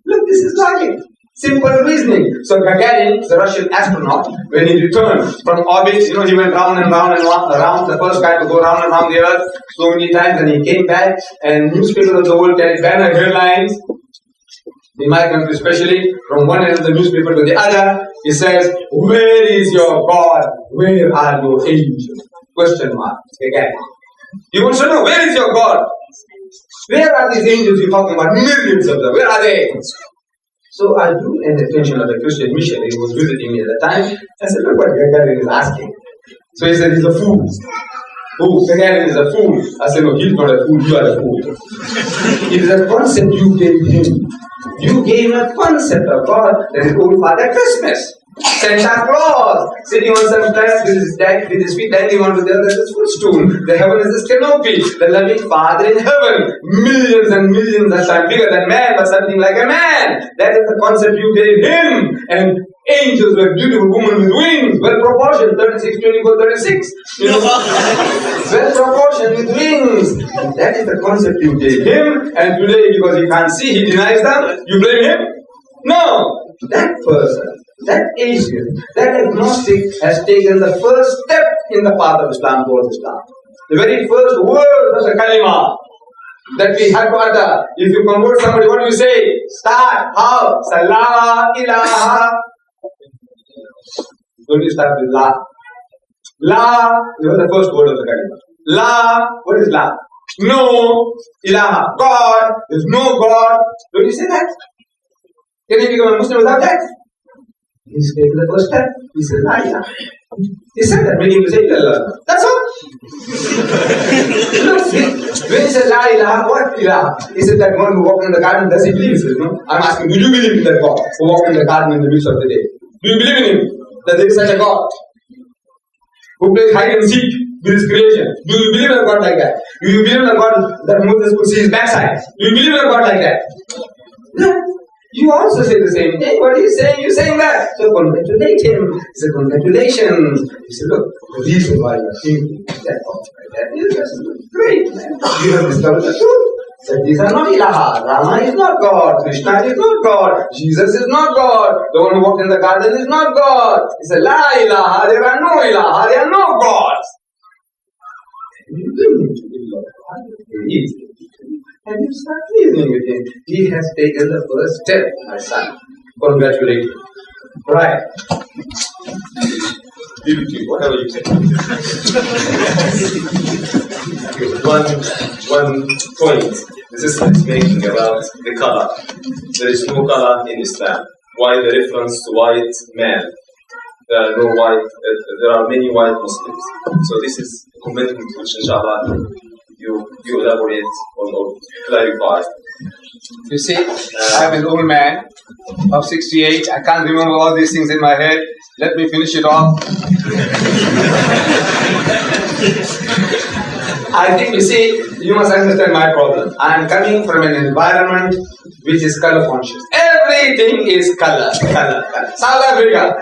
Look, this is logic. Simple reasoning. So Gagarin, the Russian astronaut, when he returned from orbit, he went round and round and around, the first guy to go round and round the earth so many times, and he came back, and newspapers of the world carried banner headlines, in my country especially, from one end of the newspaper to the other, he says, where is your God? Where are your angels? Question mark. Gagarin. He wants to know, where is your God? Where are these angels you're talking about? Millions of them. Where are they? So I drew an attention of the Christian missionary who was visiting me at the time. I said, look what Gagarin is asking. So he said, he's a fool. Oh, Gagarin is a fool. I said, no, he's not a fool, you are a fool. It is a concept you gave him. You gave him a concept of God that is old Father Christmas. Santa Claus sitting on some planet with his feet dangling onto the other his footstool. The heaven is his canopy. The loving Father in heaven. Millions and millions of times bigger than man, but something like a man. That is the concept you gave him. And angels were beautiful women with wings, well proportioned, 36, 24, 36. Well proportioned with wings. And that is the concept you gave him. And today, because he can't see, he denies them. You blame him? No. That person, that atheist, that agnostic has taken the first step in the path of Islam towards Islam. The very first word of the kalima that we have to utter. If you convert somebody, what do you say? Start. How? Salah ilaha. Don't you start with la? La is the first word of the kalima. La, what is la? No, ilaha, God, there's no God. Don't you say that? Can you become a Muslim without that? He's taken the first step. He said, la ilaha. He said that, meaning to say, Allah. That's all. Look, when he said, la ilaha, what ilaha? He said, that one who walked in the garden, does he believe? He says, no. I'm asking, do you believe in that God who walked in the garden in the midst of the day? Do you believe in him? That there is such a God who plays hide and seek with his creation? Do you believe in a God like that? Do you believe in a God that Moses could see his backside? Do you believe in a God like that? No. You also say the same thing. What are you saying? You're saying that. So congratulate him. He said, congratulations. He said, look, the reason why you're thinking that is just great, man. You have discovered the truth. That these are not ilaha. Rama is not God. Krishna is not God. Jesus is not God. The one who walked in the garden is not God. He said, la ilaha. There are no ilaha. There are no gods. And you believe in Allah. And you start reasoning with him. He has taken the first step, my son. Congratulate him. Right. Whatever you say. One point the sister is making about the color. There is no color in Islam. Why the reference to white man? There are no white. There are many white Muslims. So this is a commitment which, inshallah, you elaborate or clarify. You see, I'm an old man of 68. I can't remember all these things in my head. Let me finish it off. I think, you see, you must understand my problem. I am coming from an environment which is color conscious. Everything is color. South Africa,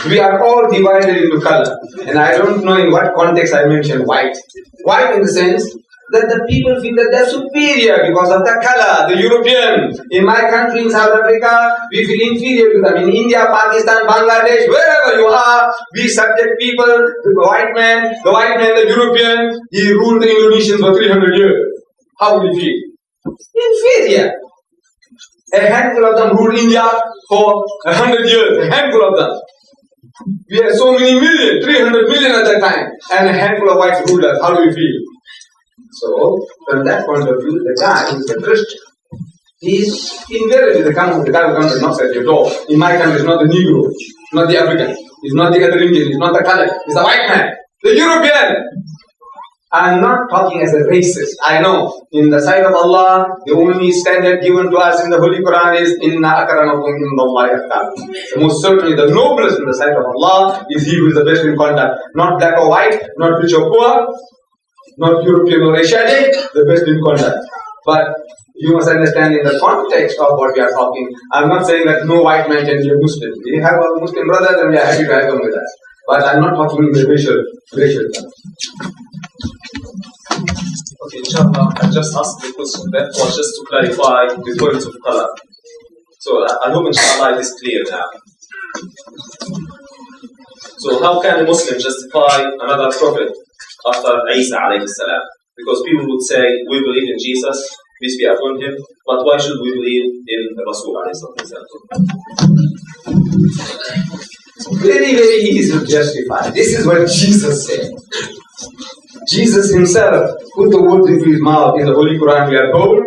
we are all divided into color. And I don't know in what context I mentioned white. White in the sense that the people feel that they're superior because of the color, the European. In my country, in South Africa, we feel inferior to them. In India, Pakistan, Bangladesh, wherever you are, we subject people, the white man, the European, he ruled the Indonesians for 300 years. How do you feel? Inferior. A handful of them ruled India for 100 years, a handful of them. We had so many million, 300 million at that time, and a handful of whites ruled us. How do you feel? So, from that point of view, the guy who is a Christian, he is invariably the guy who comes and knocks at your door. In my country, it's not the Negro, not the African, it's not the other Indian, it's not the colored, it's the white man, the European. I'm not talking as a racist. I know, in the sight of Allah, the only standard given to us in the Holy Quran is Inna akramakum indallahi atqakum. Most certainly, the noblest in the sight of Allah is he who is the best in conduct. Not black or white, not rich or poor, not European or Asiatic, the best in conduct. But you must understand in the context of what we are talking, I'm not saying that no white man can be a Muslim. We have our Muslim brothers and we are happy to have them with us. But I'm not talking in the racial terms. Okay, inshallah, I just asked the question. That was just to clarify the points of color. So I hope inshallah it is clear now. So how can a Muslim justify another prophet after Isa alayhi salam? Because people would say, we believe in Jesus, peace be upon him, but why should we believe in Rasul alayhi salam? Very, very easy to justify. This is what Jesus said. Jesus himself put the words into his mouth. In the Holy Quran we are told,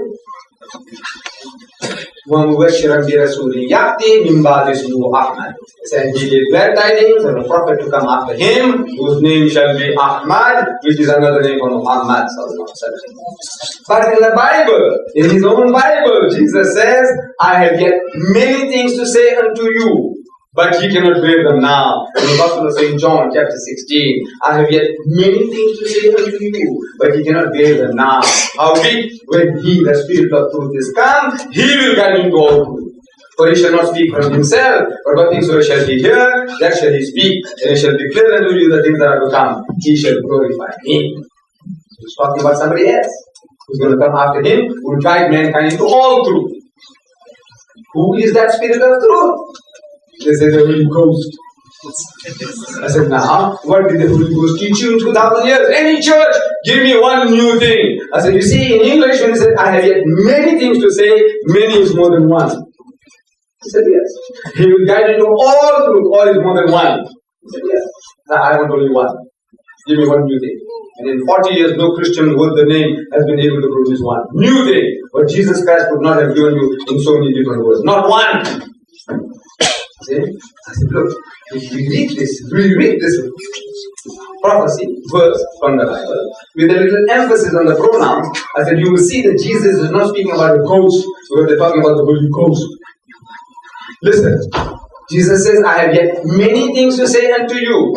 وَمُبَشِّرًا بِرَسُولٍ يَأْتِي مِنْ بَعْدِ اسْمُهُ أَحْمَدٍ. He said, he gave glad tidings of a prophet to come after him, whose name shall be Ahmad, which is another name for Muhammad. But in the Bible, in his own Bible, Jesus says, I have yet many things to say unto you, but ye cannot bear them now. In the Gospel of St. John, chapter 16, I have yet many things to say unto you, but ye cannot bear them now. Howbeit, when he, the Spirit of truth, is come, he will guide you into all truth. For he shall not speak from himself, but what things shall he hear, that shall he speak, and he shall declare unto you the things that are to come. He shall glorify me. He's talking about somebody else who's going to come after him, who will guide mankind into all truth. Who is that Spirit of truth? They say the Holy Ghost. I said, now, what did the Holy Ghost teach you in 2000 years? Any church, give me one new thing. I said, you see, in English, when he said, I have yet many things to say, many is more than one. He said, yes. He will guide you to all truth, all is more than one. He said, yes. Now, I want only one. Give me one new thing. And in 40 years, no Christian worth the name has been able to produce one new thing. What Jesus Christ could not have given you in so many different words. Not one. See? I said, look, if we read this prophecy verse from the Bible with a little emphasis on the pronouns, I said, you will see that Jesus is not speaking about a ghost, but they're talking about the Holy Ghost. Listen, Jesus says, I have yet many things to say unto you,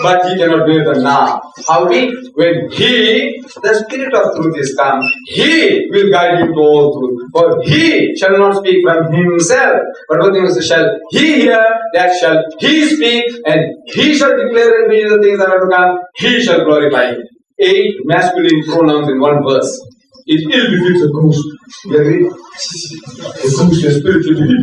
but ye cannot bear them now. Howbeit, when he, the Spirit of truth, is come, he will guide you to all truth. For he shall not speak from himself, but what things shall he hear, that shall he speak, and he shall declare unto you the things that are to come, he shall glorify him. 8 masculine pronouns in one verse. It ill befits a ghost. You agree? The ghost is spiritually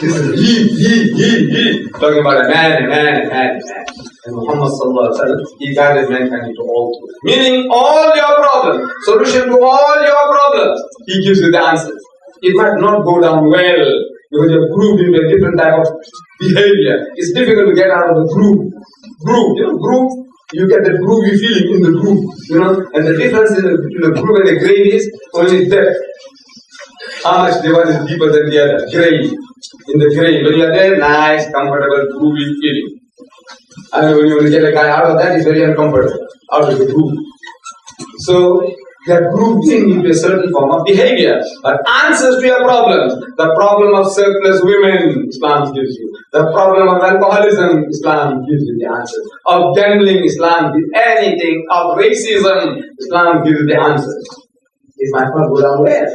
This is he. Talking about a man. And Muhammad sallallahu alaihi wasallam, he guided mankind into all truth. Meaning all your problems, solution to all your problems, he gives you the answers. It might not go down well because you're grooved into a different type of behavior. It's difficult to get out of the groove. Groove. You get the groovy feeling in the groove, and the difference between the groove and the grave is only depth. How much the one is deeper than the other? Grave. In the grave, when you are there, nice, comfortable, groovy feeling. And when you get a guy out of that, it's very uncomfortable, out of the groove. So, They are grouped into a certain form of behavior. But answers to your problems, the problem of surplus women, Islam gives you. The problem of alcoholism, Islam gives you the answers. Of gambling, Islam gives anything. Of racism, Islam gives you the answers. It might not go down well.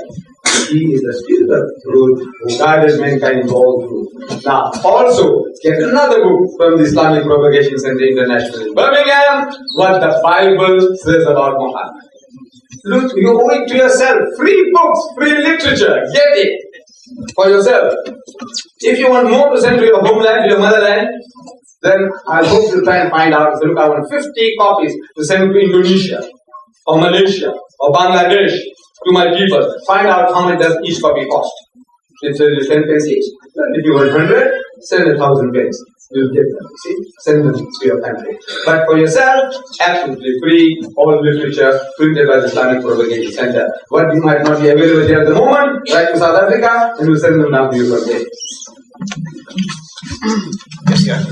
He is the spirit of truth who guides mankind all through. Now, also, get another book from the Islamic Propagation Center International in Birmingham, what the Bible says about Muhammad. Look, you owe it to yourself. Free books, free literature. Get it for yourself. If you want more to send to your homeland, to your motherland, then I hope you try and find out. So look, I want 50 copies to send to Indonesia, or Malaysia, or Bangladesh, to my people. Find out how much does each copy cost. It says 10 pence each. If you want 100, send 1,000 pence. You'll get them. See? Send them to your country. But for yourself, absolutely free, all literature printed by the Islamic Propagation Center. What you might not be available here at the moment, write to South Africa and we'll send them down to you from there. Yes,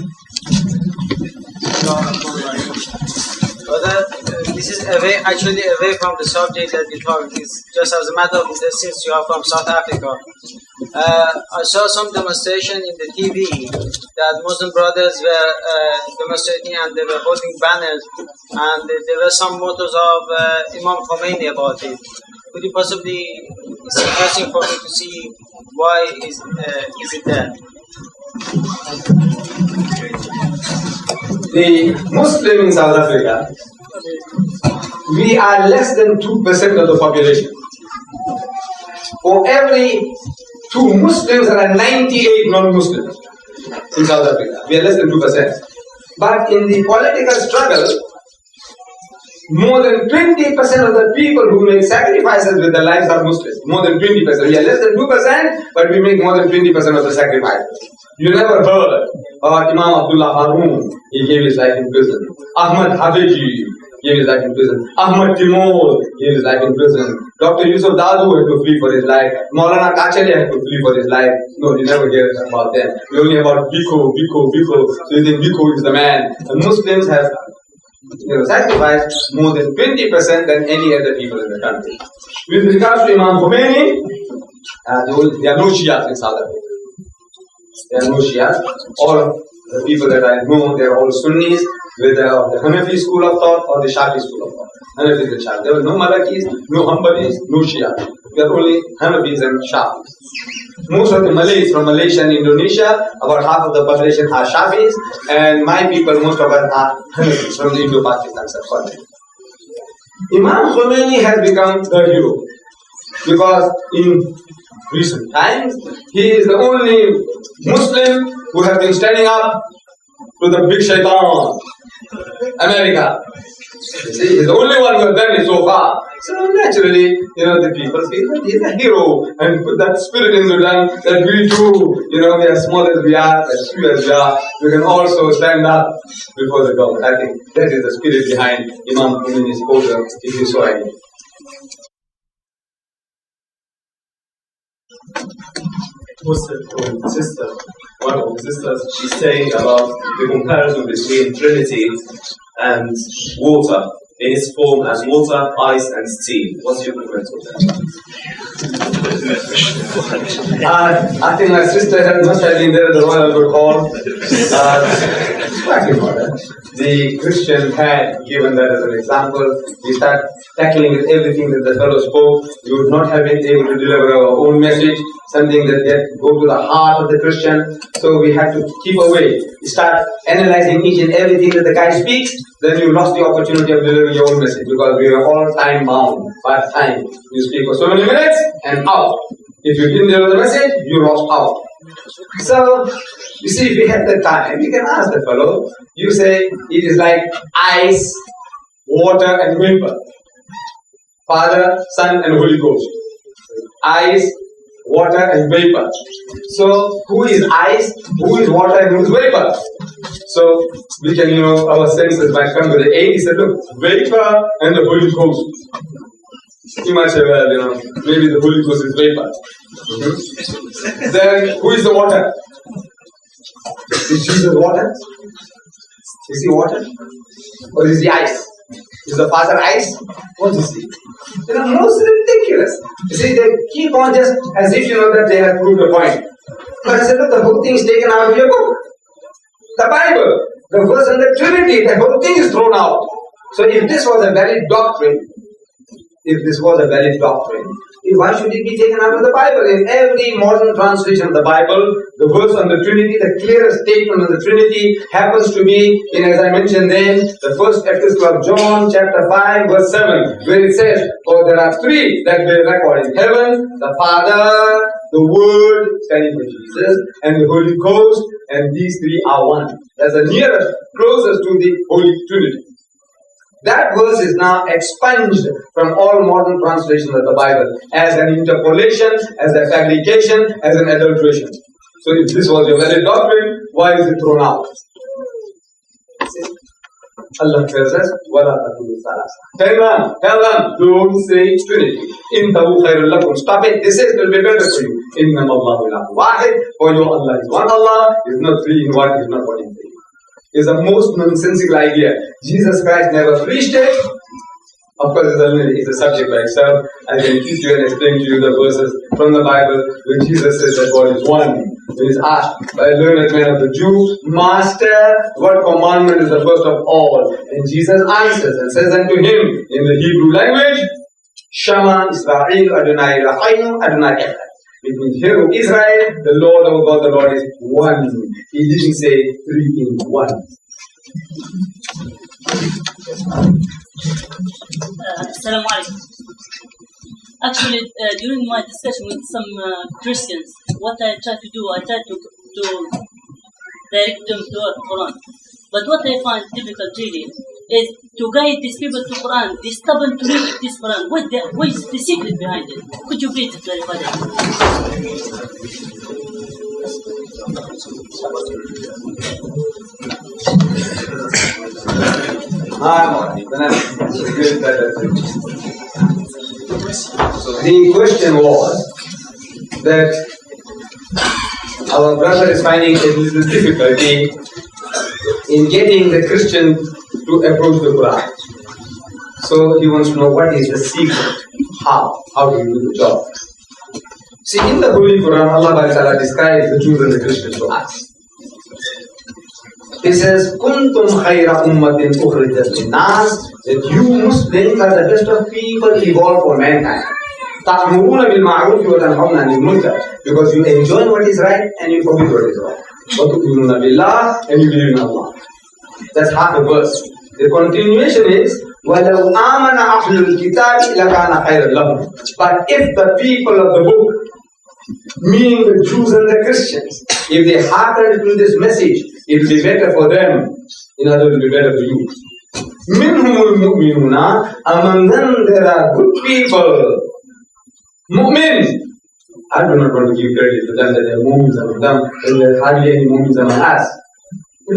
Brother, this is actually away from the subject that we talked. It's just as a matter of interest since you are from South Africa. I saw some demonstration in the TV that Muslim brothers were demonstrating and they were holding banners and there were some mottos of Imam Khomeini about it. Could you possibly, it's interesting for me to see why is it there? The Muslim in South Africa, we are less than 2% of the population. For every 2 Muslims, there are 98 non-Muslims in South Africa. We are less than 2%. But in the political struggle, more than 20% of the people who make sacrifices with their lives are Muslims. More than 20%. We are less than 2%, but we make more than 20% of the sacrifices. You never heard about Imam Abdullah Haroon. He gave his life in prison. Ahmad Habeji gave his life in prison. Ahmad Timur gave his life in prison. Dr. Yusuf Dadu had to flee for his life. Maulana Kachari had to flee for his life. No, you never hear about them. You only hear about Biko. So you think Biko is the man. The Muslims have sacrificed more than 20% than any other people in the country. With regards to Imam Khomeini, there are no Shias in South Africa. There are no Shias. All the people that I know, they are all Sunnis, whether of the Hanafi school of thought or the Shafi school of thought. Hanafis and Shafis. There were no Malakis, no Hanbalis, no Shias. There are only Hanafis and Shafis. Most of the Malays from Malaysia and Indonesia, about half of the population are Shafis, and my people, most of us are Hanafis from the Indo-Pakistan subcontinent. Imam Khomeini has become the hero because in recent times, he is the only Muslim who has been standing up to the big shaitan, America. You see, he's the only one who has done it so far. So naturally, the people feel that he's a hero and put that spirit into them that we too, we are small as we are, as few as we are, we can also stand up before the government. I think that is the spirit behind Imam Khomeini's program, if you saw any. Sister, one of the sisters, she's saying about the comparison between Trinity and water in its form as water, ice, and steam. What's your comment on that? I think my sister must have been there at the Royal Albert Hall. The Christian had given that as an example. We start tackling with everything that the fellow spoke. We would not have been able to deliver our own message, something that go to the heart of the Christian. So we had to keep away. You start analyzing each and everything that the guy speaks, then you lost the opportunity of delivering your own message because we are all time bound by time. You speak for so many minutes and out. If you didn't deliver the message, you lost out. So, you see, if we had the time, you can ask the fellow. You say, it is like ice, water and vapor. Father, Son and Holy Ghost. Ice, water and vapor. So, who is ice, who is water and who is vapor? So, we can, our senses might come to the aid. He said, look, vapor and the Holy Ghost. You might say, well, maybe the Holy Ghost is vapor. Then, who is the water? Is Jesus water? Is he water? Or is he ice? Is the father eyes? What is it? You know, most ridiculous. You see, they keep on just as if you know that they have proved a point. But I said, look, the whole thing is taken out of your book. The Bible, the verse on the Trinity, the whole thing is thrown out. So if this was a valid doctrine, why should it be taken out of the Bible? In every modern translation of the Bible, the verse on the Trinity, the clearest statement on the Trinity happens to be in, as I mentioned then, the first epistle of John, chapter 5, verse 7, where it says, "For there are three that bear record in heaven, the Father, the Word," standing for Jesus, "and the Holy Ghost, and these three are one." That's the nearest, closest to the Holy Trinity. That verse is now expunged from all modern translations of the Bible as an interpolation, as a fabrication, as an adulteration. So if this was your valid doctrine, why is it thrown out? Allah tells us, وَلَا تَقُولُوا ثَلَاثَةً. Tell them, don't say Trinity. إِنَّهُ خَيْرٌ لَكُمْ. Stop it. This will be better for you. إِنَّمَا اللَّهُ إِلَهٌ وَاحِدٌ. For your Allah is one Allah, is not three in one, is not one in three. Is the most nonsensical idea. Jesus Christ never preached it. Of course, it's a subject by itself. I can teach you and explain to you the verses from the Bible when Jesus says that God is one. When he's asked by a learned man of the Jews, "Master, what commandment is the first of all?" And Jesus answers and says unto him in the Hebrew language, "Shema Israel Adonai Eloheinu Adonai Echad." It means, "Hear, O Israel, the Lord our God, the Lord is one." He didn't say three in one. Assalamu alaikum. Actually, during my discussion with some Christians, what I try to do, I try to direct them to Quran. But what I find difficult really is to guide these people to Quran. They stubborn to read this Quran. What is the secret behind it? Could you please clarify that? So the question was that our brother is finding a little difficulty in getting the Christian to approach the Quran. So he wants to know what is the secret. How do you do the job? See, in the Holy Quran, Allah describes the Jews and the Christians to us. He says, "Kuntum khayra ummatin ukhrijat linnas," that you Muslims are the best of people evolved for mankind. Ta'muruna bil ma'ruf wa tanhauna 'anil munkar, because you enjoy what is right and you forbid what is wrong. Wa tu'minuna billah, and you believe in Allah. That's half a verse. The continuation is, وَلَوْ آمَنَ أَهْلُ الْكِتَابِ لَكَانَ خَيْرًا لَهُمْ. But if the people of the book, meaning the Jews and the Christians, if they hearkened to this message, it will be better for them. In other words, it will be better for you. مِنْهُمُ الْمُؤْمِنُونَ. Among them there are good people. Mu'min. I do not want to give credit to them that there are mu'mins among them, and there are hardly any mu'mins among us. We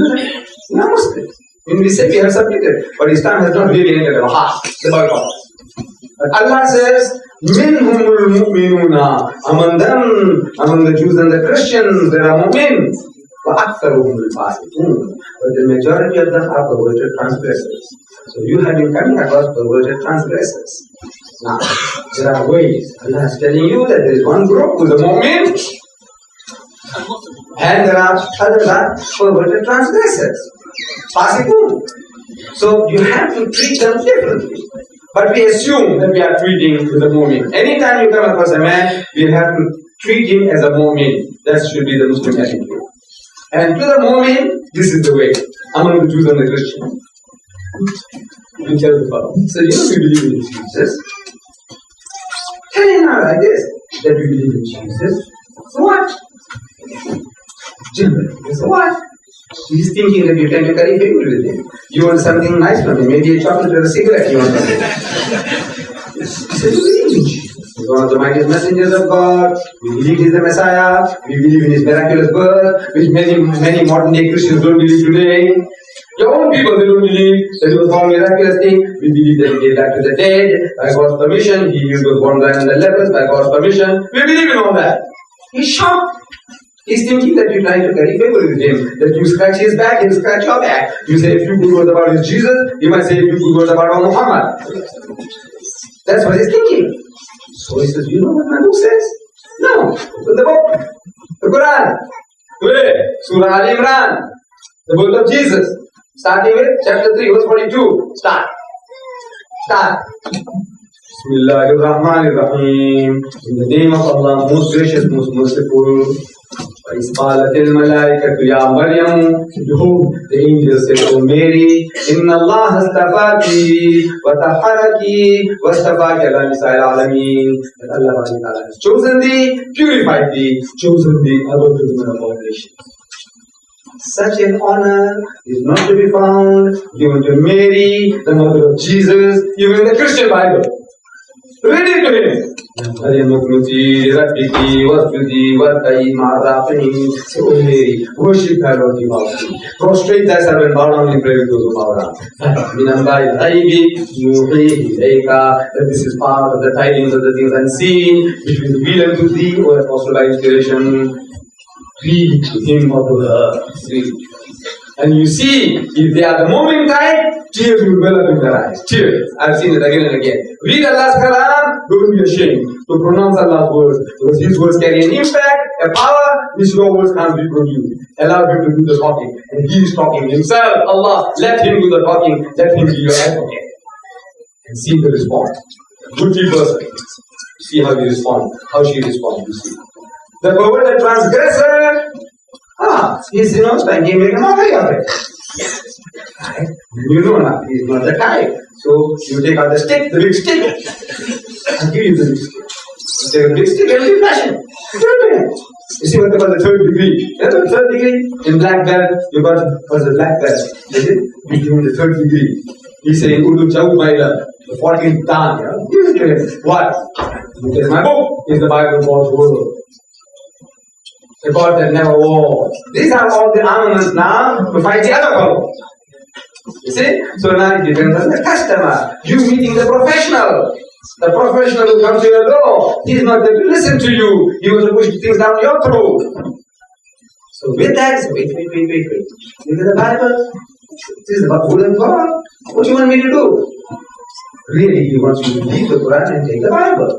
are Muslims. When we say we have submitted, but Islam has not really entered our hearts. The Bible. But Allah says, "Minhumul mu'minuna." Among them, among the Jews and the Christians, there are mu'mins. وَأَكْثَرُهُمُ الْفَاسِقُونَ. But the majority of them are perverted transgressors. So you have been coming across perverted transgressors. Now, there are ways. Allah is telling you that there is one group who is a mu'min, and there are others are perverted transgressors. Fasiqun. So you have to treat them differently. But we assume that we are treating with a mu'min. Anytime you come across a man, we have to treat him as a mu'min. That should be the Muslim attitude. And to the mu'min, this is the way. Among the Jews and the Christians. You tell the fellow, so you know we believe in Jesus. Tell him now like this, that we believe in Jesus. So what? So what? He's thinking that you can be very favor with him. You want something nice from him, maybe a chocolate or a cigarette you want from him. He said, we believe in Jesus. He's one of the mightiest messengers of God. We believe he's the Messiah. We believe in his miraculous birth, which many modern day Christians don't believe today. Your own people, they don't believe that he was born miraculously. We believe that he gave back to the dead by God's permission. He was born blind and the lepers by God's permission. We believe in all that. He's shocked. He's thinking that you're trying to carry favor with him, that you scratch his back, he'll scratch your back. You say a few good words about his Jesus, he might say a few good words about Muhammad. That's what he's thinking. So he says, you know what my book says? No. The book, the Quran. Today, Surah Al Imran, the book of Jesus. Starting with chapter 3, verse 42. Start. Bismillahir Rahmanir Rahim. In the name of Allah, most gracious, most merciful. وَإِذْ قَالَتِ الْمَلَائِكَةُ يَا مَرْيَمُ. Behold, the angels said, O Mary, إِنَّ اللَّهَ اصْطَفَاكِ وَطَهَّرَكِ وَاصْطَفَاكَ عَلَى نِسَاءِ الْعَالَمِينَ. That Allah has chosen thee, purified thee, chosen thee above the women of all nations. Such an honor is not to be found given to Mary, the mother of Jesus, even in the Christian Bible. Read it to him. Say, oh Mary, worship her Lord devoutly. Prostrate thyself and bow down in prayer to the Power. That this is part of the tidings of the things unseen, which will reveal unto thee, O Apostle by inspiration. Read to him or to her. And you see, if they are the moving type, tears will well up in their eyes. Tears. I've seen it again and again. Read Allah's Quran, don't be ashamed to pronounce Allah's words, because His words carry an impact, a power which your words can't reproduce. Allow Him to do the talking. And He is talking Himself. Allah, let Him do the talking. Let Him be your advocate. And see the response. A guilty person. See how he responds. How she responds. You see. The perverted transgressor, he's trying to make a mockery of it. Right? You know now, he's not the type. So you take out the stick, the big stick. I'll give you the big stick. You take a big stick and give passion. You see what they call the third degree. That's the third degree. In black belt, you got what's the black belt? Is it? You give him the third degree. He's saying, Ulu Chau Baila, the 14th Dan. Give it to him. What? Because my book is the Bible God's word. The God that never war. These are all the armaments now to fight the other fellow. You see? So now it depends on the customer. You meeting the professional. The professional who comes to your door. He is not there to listen to you. He wants to push things down your throat. So with that, wait. Look at the Bible. This is about word of God. What do you want me to do? Really, he wants you to leave the Quran and take the Bible.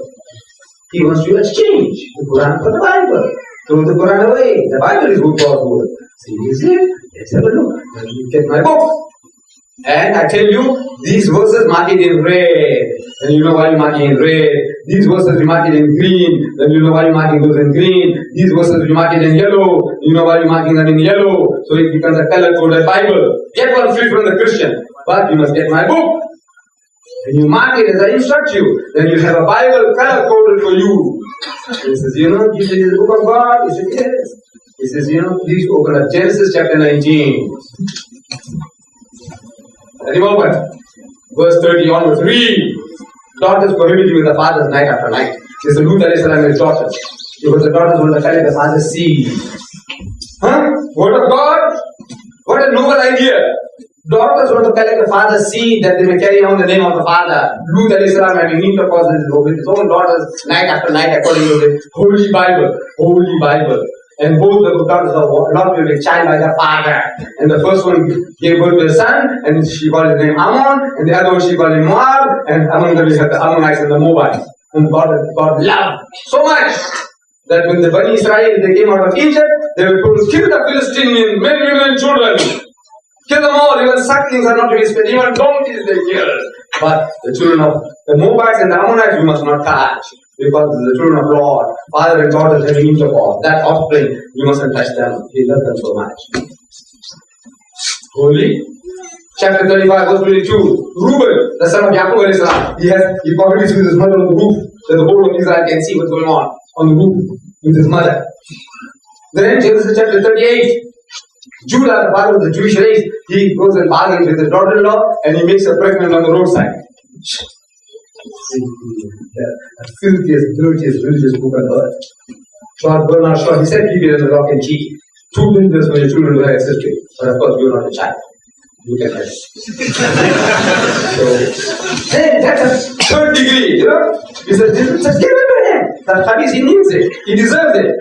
He wants you to exchange the Quran for the Bible. Throw the Quran away. The Bible is good God's word. Seriously? Let's have a look. Let me get my book. And I tell you, these verses mark it in red. And you know why you're marking in red. These verses we mark it in green. Then you know why you're marking those in green. These verses we mark it in yellow. You know why you're marking them in yellow. So it becomes a color-coded Bible. Get one free from the Christian. But you must get my book. And you mark it as I instruct you. Then you have a Bible color-coded for you. He says, this is the book of God. He says, yes. He says, please open up Genesis chapter 19. Let him open. Verse 30 onwards. Read. Daughters prohibited with the fathers night after night. He says, Lut alayhi salam and his daughters. Because the daughters want to collect the father's seed. Word of God? What a noble idea. Daughters want to collect the father's seed that they may carry on the name of the father. Lut alayhi salam had a need to cause with his own daughters night after night according to the Holy Bible. Holy Bible. And both the daughters are not with a child by the father. And the first one gave birth to a son, and she called his name Ammon, and the other one she called him Moab, and among them we have the Ammonites and the Moabites. And God loved so much that when the Bani Israel they came out of Egypt, they were told to kill the Philistines, men, women, and children. Kill them all, even sucklings are not to be spared, even donkeys they killed. But the children of the Moabites and the Ammonites you must not touch. Because the children of God, father and daughter having intercourse, that offspring, you mustn't touch them. He loved them so much. Holy. Chapter 35, verse 22. Reuben, the son of Yaqub alayhi salam, he probably with his mother on the roof, that the whole of Israel can see what's going on the roof with his mother. Then Genesis chapter 38. Judah, the father of the Jewish race, he goes and bargains with his daughter-in-law and he makes her pregnant on the roadside. The filthiest, dirtiest religious book on earth. Lord Bernard Shaw, he said, keep it in the lock and key. 2 dangerous for your children to have history. But of course, you're not a child. You can have it. So, then that's a third degree, He says, just give it to him. That khabith, he needs it. He deserves it.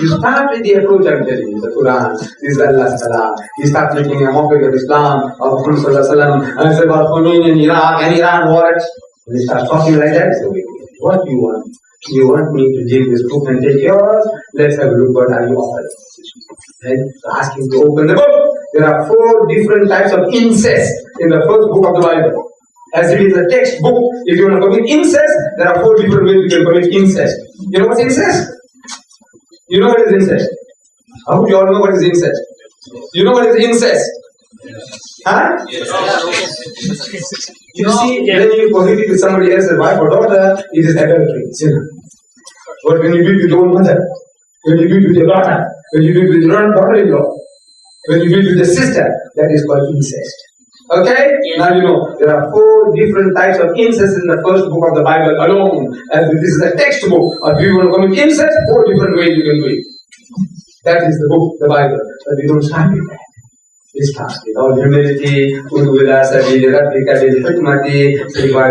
You start with the approach I'm telling you, the Quran, this is Allah's Salah. You start making a mockery of Islam, of Muhammad Sallallahu Alaihi Wasallam, and it's about Khomeini in Iraq, and Iran what? And you start talking like that, so what do you want? You want me to leave this book and take yours? Let's have a look what are you offering. Right? So ask him to open the book. There are 4 different types of incest in the first book of the Bible. As it is a textbook, if you want to commit incest, there are 4 different ways you can commit incest. You know what's incest? You know what is incest? How would you all know what is incest? You know what is incest? Huh? You see, when you cohabit with somebody else's wife or daughter, it is adultery, sin. But when you do it with your own mother, when you do it with your daughter, when you do it with your own daughter-in-law, when you do it with your sister, that is called incest. Okay? Now you know, there are 4 different types of incest in the first book of the Bible alone. And this is a textbook. If you want to commit incest, 4 different ways you can do it. That is the book, the Bible. But we don't start with that. We start with all humility, provide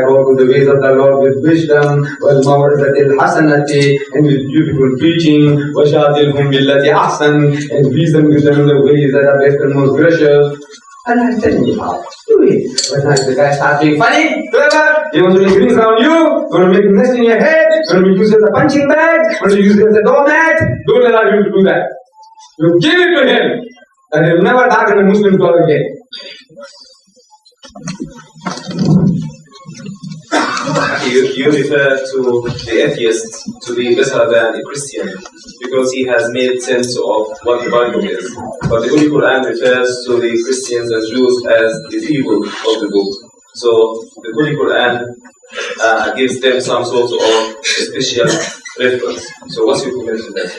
all with the ways of the Lord with wisdom, and with beautiful preaching, and reason with them in the ways that are best and most gracious. And I'm telling you how. Do it. But now if the guy starts being funny, clever, he wants to make rings around you, want to make a nest in your head, want to use it as a punching bag, want to use it as a doormat, don't allow him to do that. You give it to him, and he'll never darken a Muslim door again. You refer to the atheist to be better than a Christian because he has made sense of what the Bible is. But the Holy Quran refers to the Christians and Jews as the people of the book. So the Holy Quran gives them some sort of special reference. So what's your comment on that?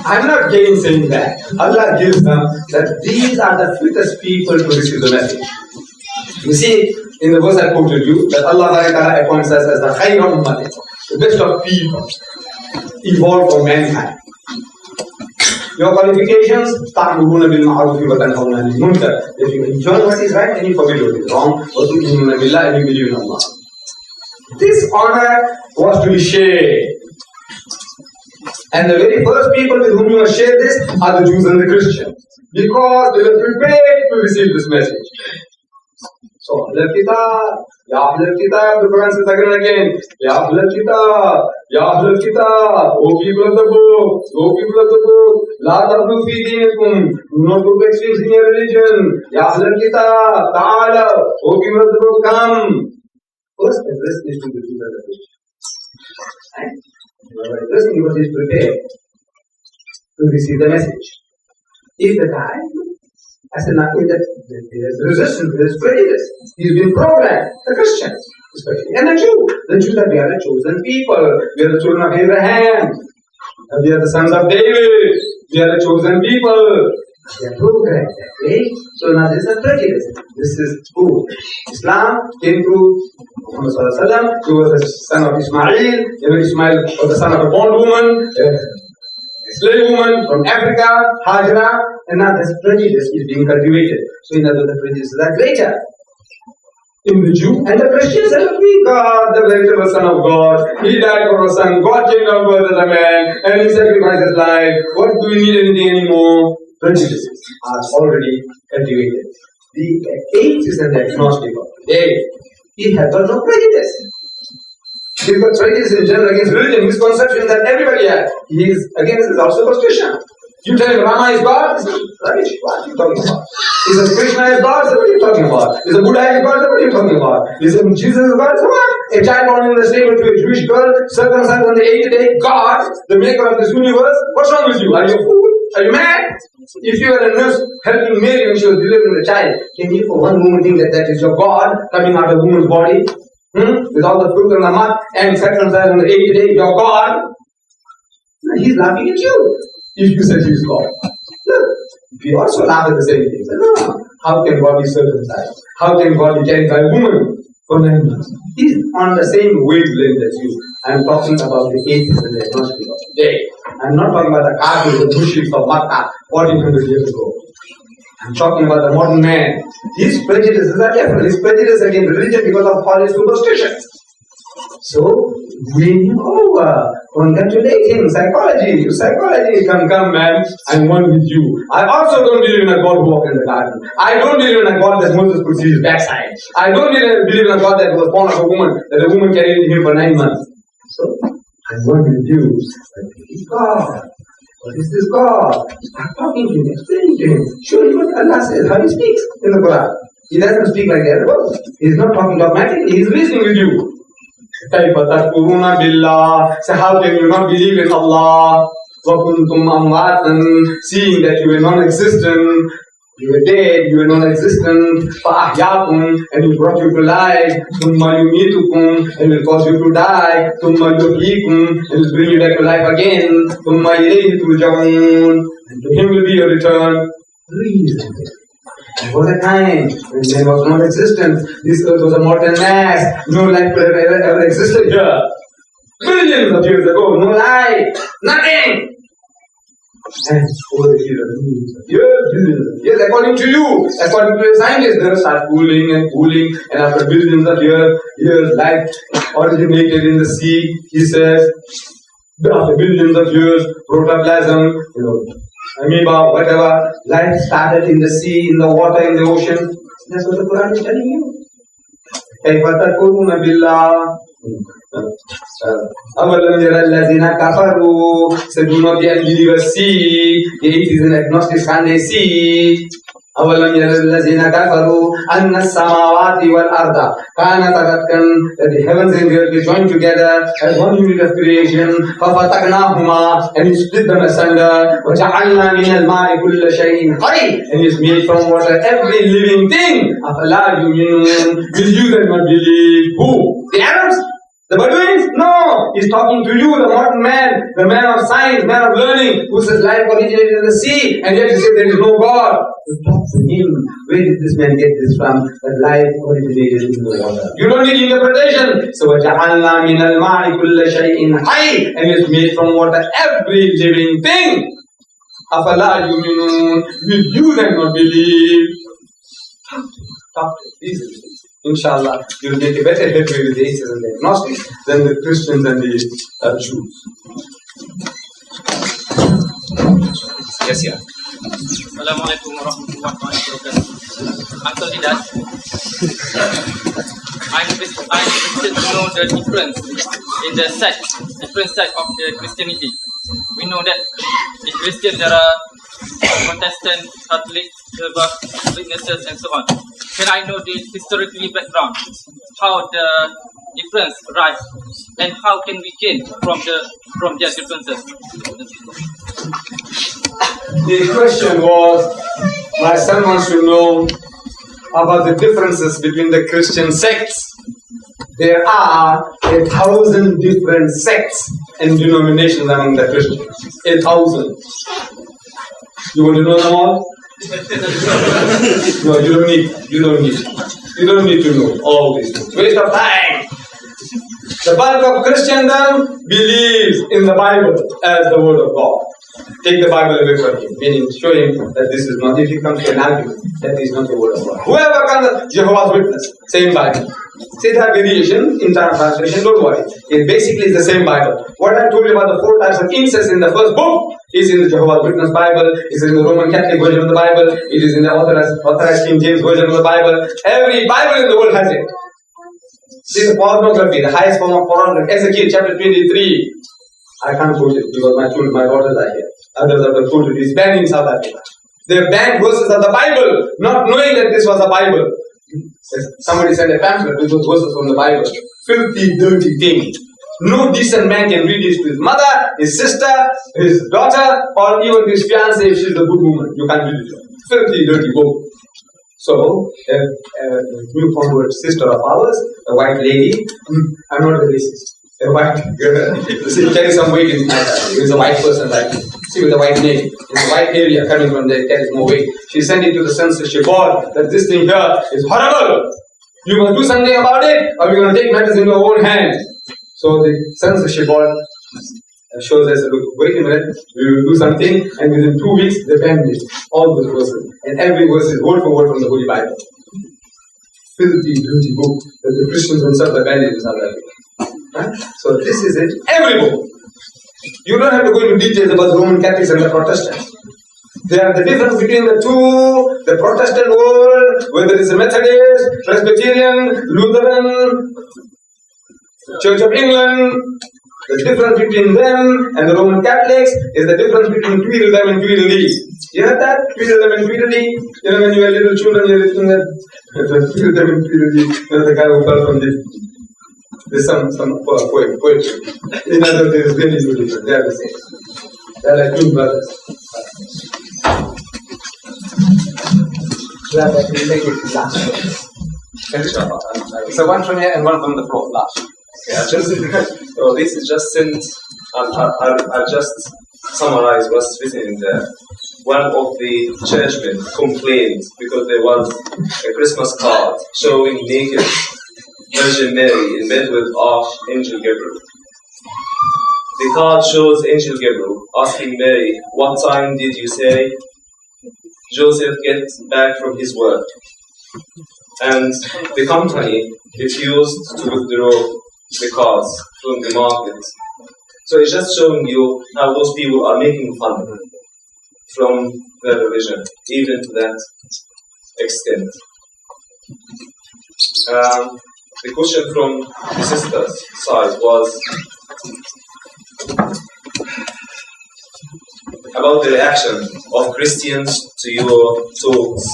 I'm not saying that. Allah gives them that these are the fittest people to receive the message. You see, in the verse I quoted you, that Allah appoints us as the khayr ummah, the best of people, evolved for mankind. Your qualifications, ta'muruna bil ma'ruf wa tanhawna 'anil munkar. If you enjoy what is right and you forbid what is wrong, wa tu'minuna billah and you believe in Allah. This honor was to be shared. And the very first people with whom you must share this are the Jews and the Christians, because they were prepared to receive this message. So, Ahlul Kitab, Ya Ahlul Kitab, the Quran says again and again, Ya Ahlul Kitab, Ya Ahlul Kitab, O people of the book, O people of the book, La Tabdu fi dinikum, do not go to extremes in your religion, Ya Ahlul Kitab, Ta'ala, O people of the book, come. First address is to the Jews and the Christians. Right? Addressing because he is prepared to receive the message. If the guy, as an there is resistance, there is prejudice, he's been programmed, the Christians especially, and the Jew. The Jews that we are the chosen people, we are the children of Abraham, we are the sons of David, we are the chosen people. They are programmed that way. So now this is a prejudice. This is who? Islam came through Muhammad Sallallahu Alaihi Wasallam, who was the son of Ismail. Ismail was the son of a bondwoman, a slave woman from Africa, Hajra, and now this prejudice is being cultivated. So in other words, the prejudices are greater in the Jew and the Christians. And God, the veritable Son of God, He died for our son. God came down to earth as a man, and He sacrificed His life. What do we need anything anymore? Prejudices are already cultivated. The atheist and the agnostic of today, he has got no prejudice. He's got prejudice in general against religion, misconception that everybody has. He is against his also superstition. You tell him Rama is God, he says, rubbish, what are you talking about? He says Krishna is God, so what are you talking about? He says Buddha is God, so what are you talking about? He says Jesus is God, so what? A child born in the stable to a Jewish girl, circumcised on the 8th day, God, the maker of this universe, what's wrong with you? Are you a fool? Are you mad? If you were a nurse helping Mary when she was delivering the child, can you for one moment think that that is your God coming out of a woman's body? With all the fruit and the mud and circumcised on the 8th day, your God? He's laughing at you if you said he's God. Look, we also laugh at the same thing. No, how can God be circumcised? How can God be carried by a woman for 9 months? He's on the same wavelength as you. I'm talking about the atheists and the agnostic of today. I'm not talking about the Kafirs, the mushriks of Makkah 1400 years ago. I'm talking about the modern man. His prejudices are different. His prejudice against religion because of all his superstitions. So, win him over. Congratulate him. Psychology. Come, man. I'm one with you. I also don't believe in a God who walked in the garden. I don't believe in a God that Moses could see his backside. I don't believe in a God that was born of a woman, that a woman carried him for 9 months. So, I'm one with you. But this is God. What is this God? I'm talking to him, explaining to him, showing what Allah says, how he speaks in the Quran. He doesn't speak like the other words. He's not talking dogmatically, he's reasoning with you. كيف تكفرون بالله? So how can you not believe in Allah? وَكُنْتُمْ أَمْوَاتًا, seeing that you were non-existent, you were dead, you were non-existent, فَأَحْيَاكُمْ, and He brought you to life, ثُمَّ يُمِيتُكُمْ, and will cause you to die, ثُمَّ يُحْيِيكُمْ, and will bring you back to life again, ثُمَّ إِلَيْهِ تُرْجَعُونَ, and to Him will be your return. Reason. There was a time when there was non-existence. This earth was a molten mass. No life could have ever existed here. Billions of years ago, no life, nothing. And over the years, according to you, according to the scientists, they start cooling, and after billions of years, life originated in the sea. He says, after billions of years, protoplasm, amoeba, whatever, life started in the sea, in the water, in the ocean. That's what the Quran is telling you. كيف تكفرون بالله أولم يرى الذين كفروا, so do not the unbelievers see, the atheists and agnostics, can they see? أولم يرى الذين كفروا أن السماوات والأرض كانتا رتقا, that the heavens and the earth were joined together as one unit of creation, ففتقناهما, and He split them asunder, وجعلنا من الماء كل شيء حي, and He has made from water every living thing. أفلا يؤمنون, will you then not believe? Who? The Arabs? The Bedouins? No! He's talking to you, the modern man, the man of science, man of learning, who says life originated in the sea, and yet you say there is no God. You talk to him. Where did this man get this from? That life originated in the water. You don't need interpretation. So, وَجَعَلْنَا مِنَ الْمَاءِ كُلَّ شَيْءٍ حَيٍّ, and it's made from water every living thing. أَفَلَا يُؤْمِنُونَ, will you then not believe? Talk to these. Inshallah, you will make a better headway with the atheists and the agnostics than the Christians and the Jews. Yes, yeah. Assalamu alaikum wa rahmatullahi wa barakatuh. Uncle Deedat, I'm interested to know the difference in the different sect of the Christianity. We know that in Christian there are Protestant, Catholic, Jehovah's Witnesses, and so on. Can I know the historically background, how the difference rise, and how can we gain from their differences? The question was, my son wants to know about the differences between the Christian sects. There are 1,000 different sects and denominations among the Christians. 1,000. You want to know them all? No, you don't need to know all these things. Waste of time. The bulk of Christendom believes in the Bible as the word of God. Take the Bible away from him, meaning show him that this is not, if he comes to an argument, that is not the word of God. Whoever comes, Jehovah's Witness, same Bible. Say that variation in translation, don't worry. It basically is the same Bible. What I told you about the 4 types of incest in the first book is in the Jehovah's Witness Bible, is in the Roman Catholic version of the Bible, it is in the authorized King James version of the Bible. Every Bible in the world has it. This is pornography, the highest form of pornography. Ezekiel chapter 23. I can't quote it because my daughters are here. Others have quoted it. It's banned in South Africa. They banned verses of the Bible, not knowing that this was a Bible. Somebody sent a pamphlet with those verses from the Bible. Filthy, dirty thing. No decent man can read this to his mother, his sister, his daughter, or even his fiancée if she's a good woman. You can't read it to her. Filthy, dirty book. So, a new convert sister of ours, a white lady, I'm not a racist. A white girl, carry some weight in with a white person like see with a white name. In a white area coming from there carries more weight. She sent it to the censorship board that this thing here is horrible. You must do something about it or we're going to take matters into our own hands. So the censorship board shows us, look, wait a minute, we will do something, and within 2 weeks they banned it. All those verses. And every verse is word for word from the Holy Bible. Filthy, dirty book that the Christians themselves abandoned in South Africa. So this is in every book. You don't have to go into details about the Roman Catholics and the Protestants. There are the difference between the two, the Protestant world, whether it's a Methodist, Presbyterian, Lutheran, Church of England. The difference between them and the Roman Catholics is the difference between Tweedledum and Tweedledee. You heard that? Tweedledum and Tweedledee? You know, when you were little children, you were looking at Tweedledum and Tweedledee. You know, the guy who fell from the... There's some poetry. In other words, there is really no difference. They are the same. They are like twin brothers. Glad that we make it last. So one from here and one from the floor. Last. Yeah, so this is just since I'll just summarize what's written in there. One of the churchmen complained because there was a Christmas card showing naked Virgin Mary in bed with Archangel Gabriel. The card shows Angel Gabriel asking Mary, "What time did you say Joseph gets back from his work?" And the company refused to withdraw the cards from the market. So it's just showing you how those people are making fun from their religion, even to that extent. The question from the sister's side was about the reaction of Christians to your talks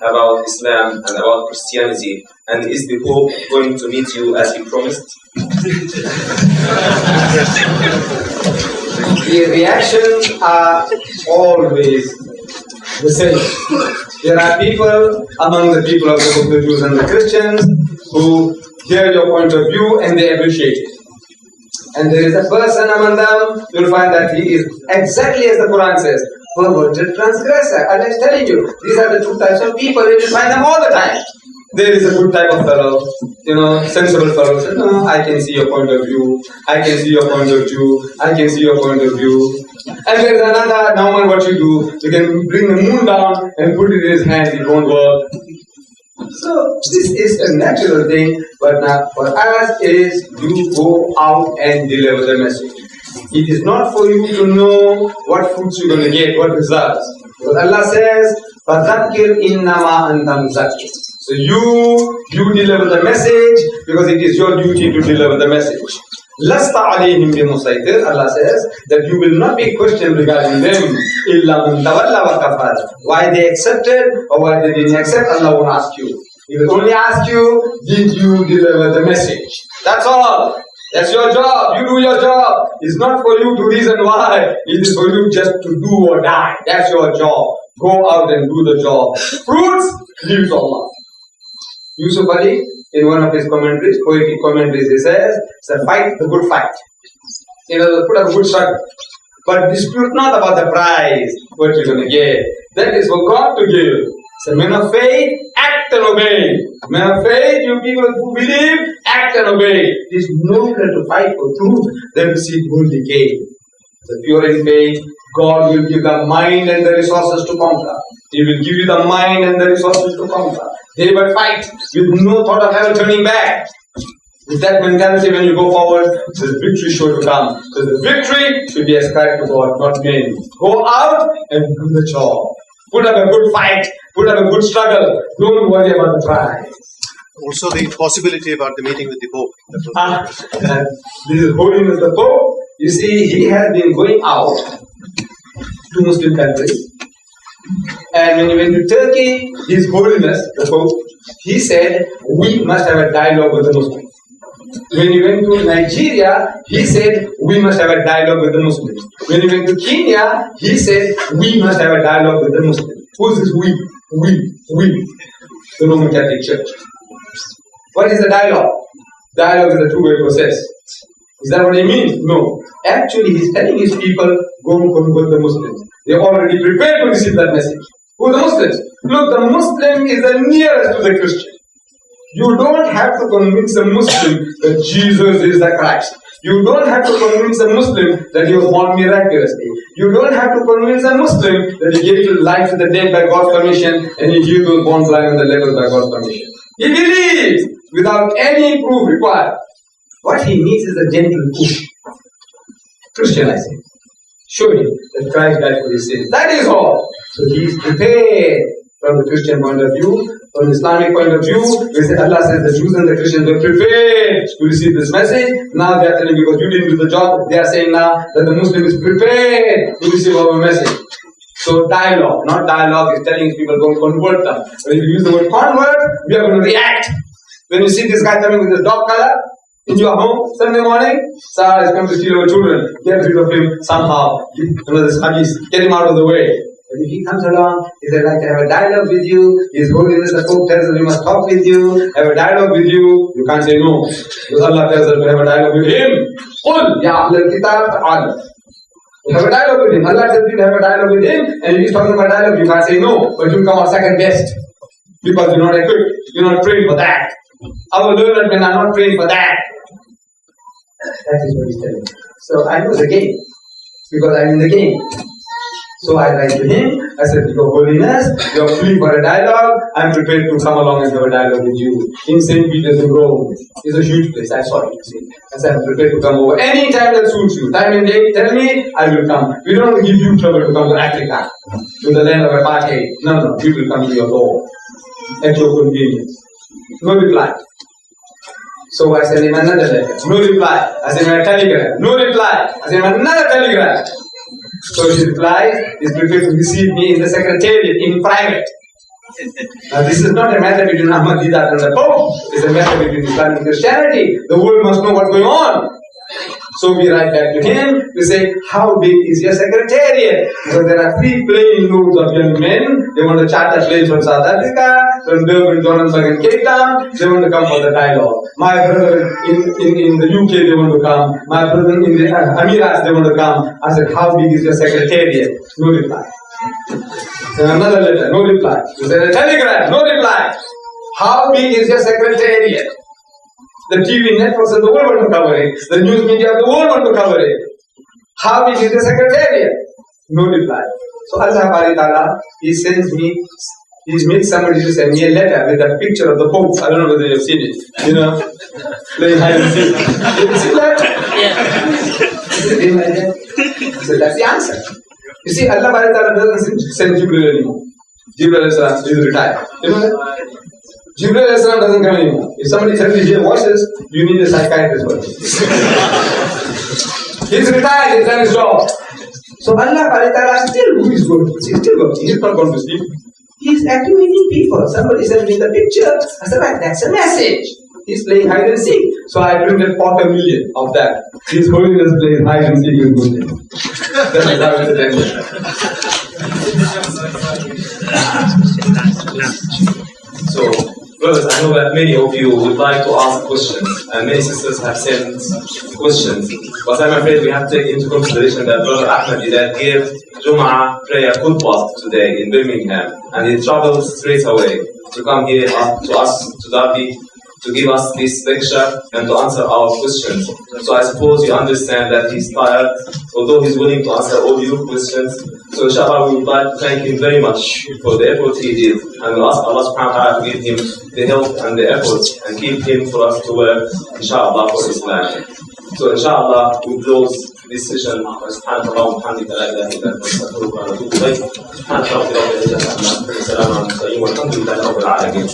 about Islam and about Christianity, and is the Pope going to meet you as he promised? The reactions are always the same. There are people among the people of the Jews and the Christians who hear your point of view and they appreciate it. And there is a person among them, you'll find that he is exactly as the Quran says, perverted transgressor. And I'm telling you, these are the two types of people, you will find them all the time. There is a good type of fellow, sensible fellow, says, no, I can see your point of view, I can see your point of view, I can see your point of view. And there is another, now what you do, you can bring the moon down and put it in his hands, it won't work. So this is a natural thing, but now for us is you go out and deliver the message. It is not for you to know what fruits you're going to get, what results. Because Allah says, فَذَكِّرْ إِنَّمَا أَنْتَ مُذَكِّرٌ. So you deliver the message because it is your duty to deliver the message. لَسْتَ عَلَيْهِمْ بِمُسَيْطِرٍ. Allah says that you will not be questioned regarding them. إِلَّا مَنْ تَوَلَّى وَكَفَرَ. Why they accepted or why they didn't accept, Allah won't ask you. He will only ask you, did you deliver the message? That's all. That's your job. You do your job. It's not for you to reason why. It is for you just to do or die. That's your job. Go out and do the job. Fruits, leave to Allah. Yusuf Ali, in one of his commentaries, poetic commentaries, he says, fight the good fight. Put up a good struggle. But dispute not about the prize, what you're going to get. That is for God to give. So men of faith, act and obey. Men of faith, you people who believe, act and obey. It is nobler to fight for truth than to seek good decay. The pure in faith, God will give the mind and the resources to conquer. He will give you the mind and the resources to conquer. They will fight with no thought of ever turning back. With that mentality, when you go forward, the victory is sure to come. So the victory should be ascribed to God, not men. Go out and do the job. Put up a good fight. Put up a good struggle. Don't worry about the prize. Also the possibility about the meeting with the Pope. This is holiness the Pope. You see, he has been going out to Muslim countries. And when he went to Turkey, His Holiness, the Pope, he said, we must have a dialogue with the Muslims. When he went to Nigeria, he said, we must have a dialogue with the Muslims. When he went to Kenya, he said, we must have a dialogue with the Muslims. Who's this we? We. The Roman Catholic Church. What is the dialogue? Dialogue is a two-way process. Is that what he means? No. Actually, he's telling his people, go and convert the Muslims. They're already prepared to receive that message. Who are the Muslims? Look, the Muslim is the nearest to the Christian. You don't have to convince a Muslim that Jesus is the Christ. You don't have to convince a Muslim that he was born miraculously. You don't have to convince a Muslim that he gave life to the dead by God's permission and he healed those born blind on the lepers by God's permission. He believes without any proof required. What he needs is a gentle push. Christianize him. Show him that Christ died for his sins. That is all. So he is prepared from the Christian point of view. From the Islamic point of view, Allah says the Jews and the Christians were prepared to receive this message. Now they are telling, because you didn't do the job, they are saying now that the Muslim is prepared to receive our message. So dialogue, not dialogue, is telling people don't convert them. When you use the word convert, we are going to react. When you see this guy coming with this dog collar in your home Sunday morning, Sarah is coming to steal our children. Get rid of him somehow. This hadith, get him out of the way. But if he comes along, he says, I'd like to have a dialogue with you. His holiness the Pope tells us we must talk with you, have a dialogue with you. You can't say no. Because Allah tells us to have a dialogue with him. قُلْ يَا أَهْلَ الْكِتَابِ تَعَالَوْا. You have a dialogue with him. Allah tells you to have a dialogue with him, and if he's talking about dialogue, you can't say no. But you come out second best. Because you're not equipped. You're not trained for that. Our learned men are not trained for that. That is what he's telling me. So I know the game. Because I'm in the game. So I write to him, I said, Your Holiness, you're free for a dialogue, I'm prepared to come along and have a dialogue with you. In St. Peter's in Rome. It's a huge place, I saw it. I said, I'm prepared to come over any time that suits you. Time and day, tell me, I will come. We don't want to give you trouble to come to Africa, to the land of apartheid. No, we will come to your door at your convenience. No reply. So I sent him another letter. No reply. I sent him a telegram. No reply. I sent him another telegram. So he replies, he's prepared to receive me in the secretariat in private. Now this is not a matter between Ahmad Deedat and the Pope. It's a matter between Islam and Christianity. The world must know what's going on. So we write back to him, we say, how big is your secretariat? Because there are 3 plane loads of young men. They want to charter planes from South Africa, from Durban, Johannesburg and Cape Town. They want to come for the dialogue. My brother in the UK, they want to come. My brother in the Emirates, they want to come. I said, how big is your secretariat? No reply. Then another letter, no reply. We said, a telegram, no reply. How big is your secretariat? The TV networks of the world want to cover it. The news media of the world want to cover it. How big is the secretariat? No reply. So Allah Ta'ala, He sends me, He makes somebody to send me a letter with a picture of the Pope. I don't know whether you've seen it. You know, playing hide and seek. Did you see that? Yeah. So that's the answer. You see, Allah Ta'ala doesn't send Jibreel anymore. Jibreel is retired. You know that? Jibreel doesn't come anymore. If somebody suddenly hears voices, you need a psychiatrist for it. He's retired, he's done his job. So Allah Ta'ala still who is good. He's still working. He's not going to sleep. He's activating people. Somebody sent me the picture. I said, right, that's a message. He's playing hide and seek. So I printed 250,000 of that. His holiness playing hide and seek with Muslim. That is how it's attended. So, brothers, I know that many of you would like to ask questions, and many sisters have sent questions. But I'm afraid we have to take into consideration that Brother Ahmed Deedat gave Jum'ah prayer khutbah today in Birmingham, and he traveled straight away to come here to us, to Derby, to give us this lecture and to answer our questions. So I suppose you understand that he's tired, although he's willing to answer all your questions. So inshallah, we would like to thank him very much for the effort he did, and we ask Allah subhanahu wa ta'ala to give him the help and the effort and keep him for us to work, inshallah, for Islam. So inshallah, we close this session. سبحانك اللهم وبحمدك لا اله الا انت نستغفرك ونتوب اليك. سبحانك رب العزه عما يصفون والسلام على المرسلين والحمد لله رب العالمين.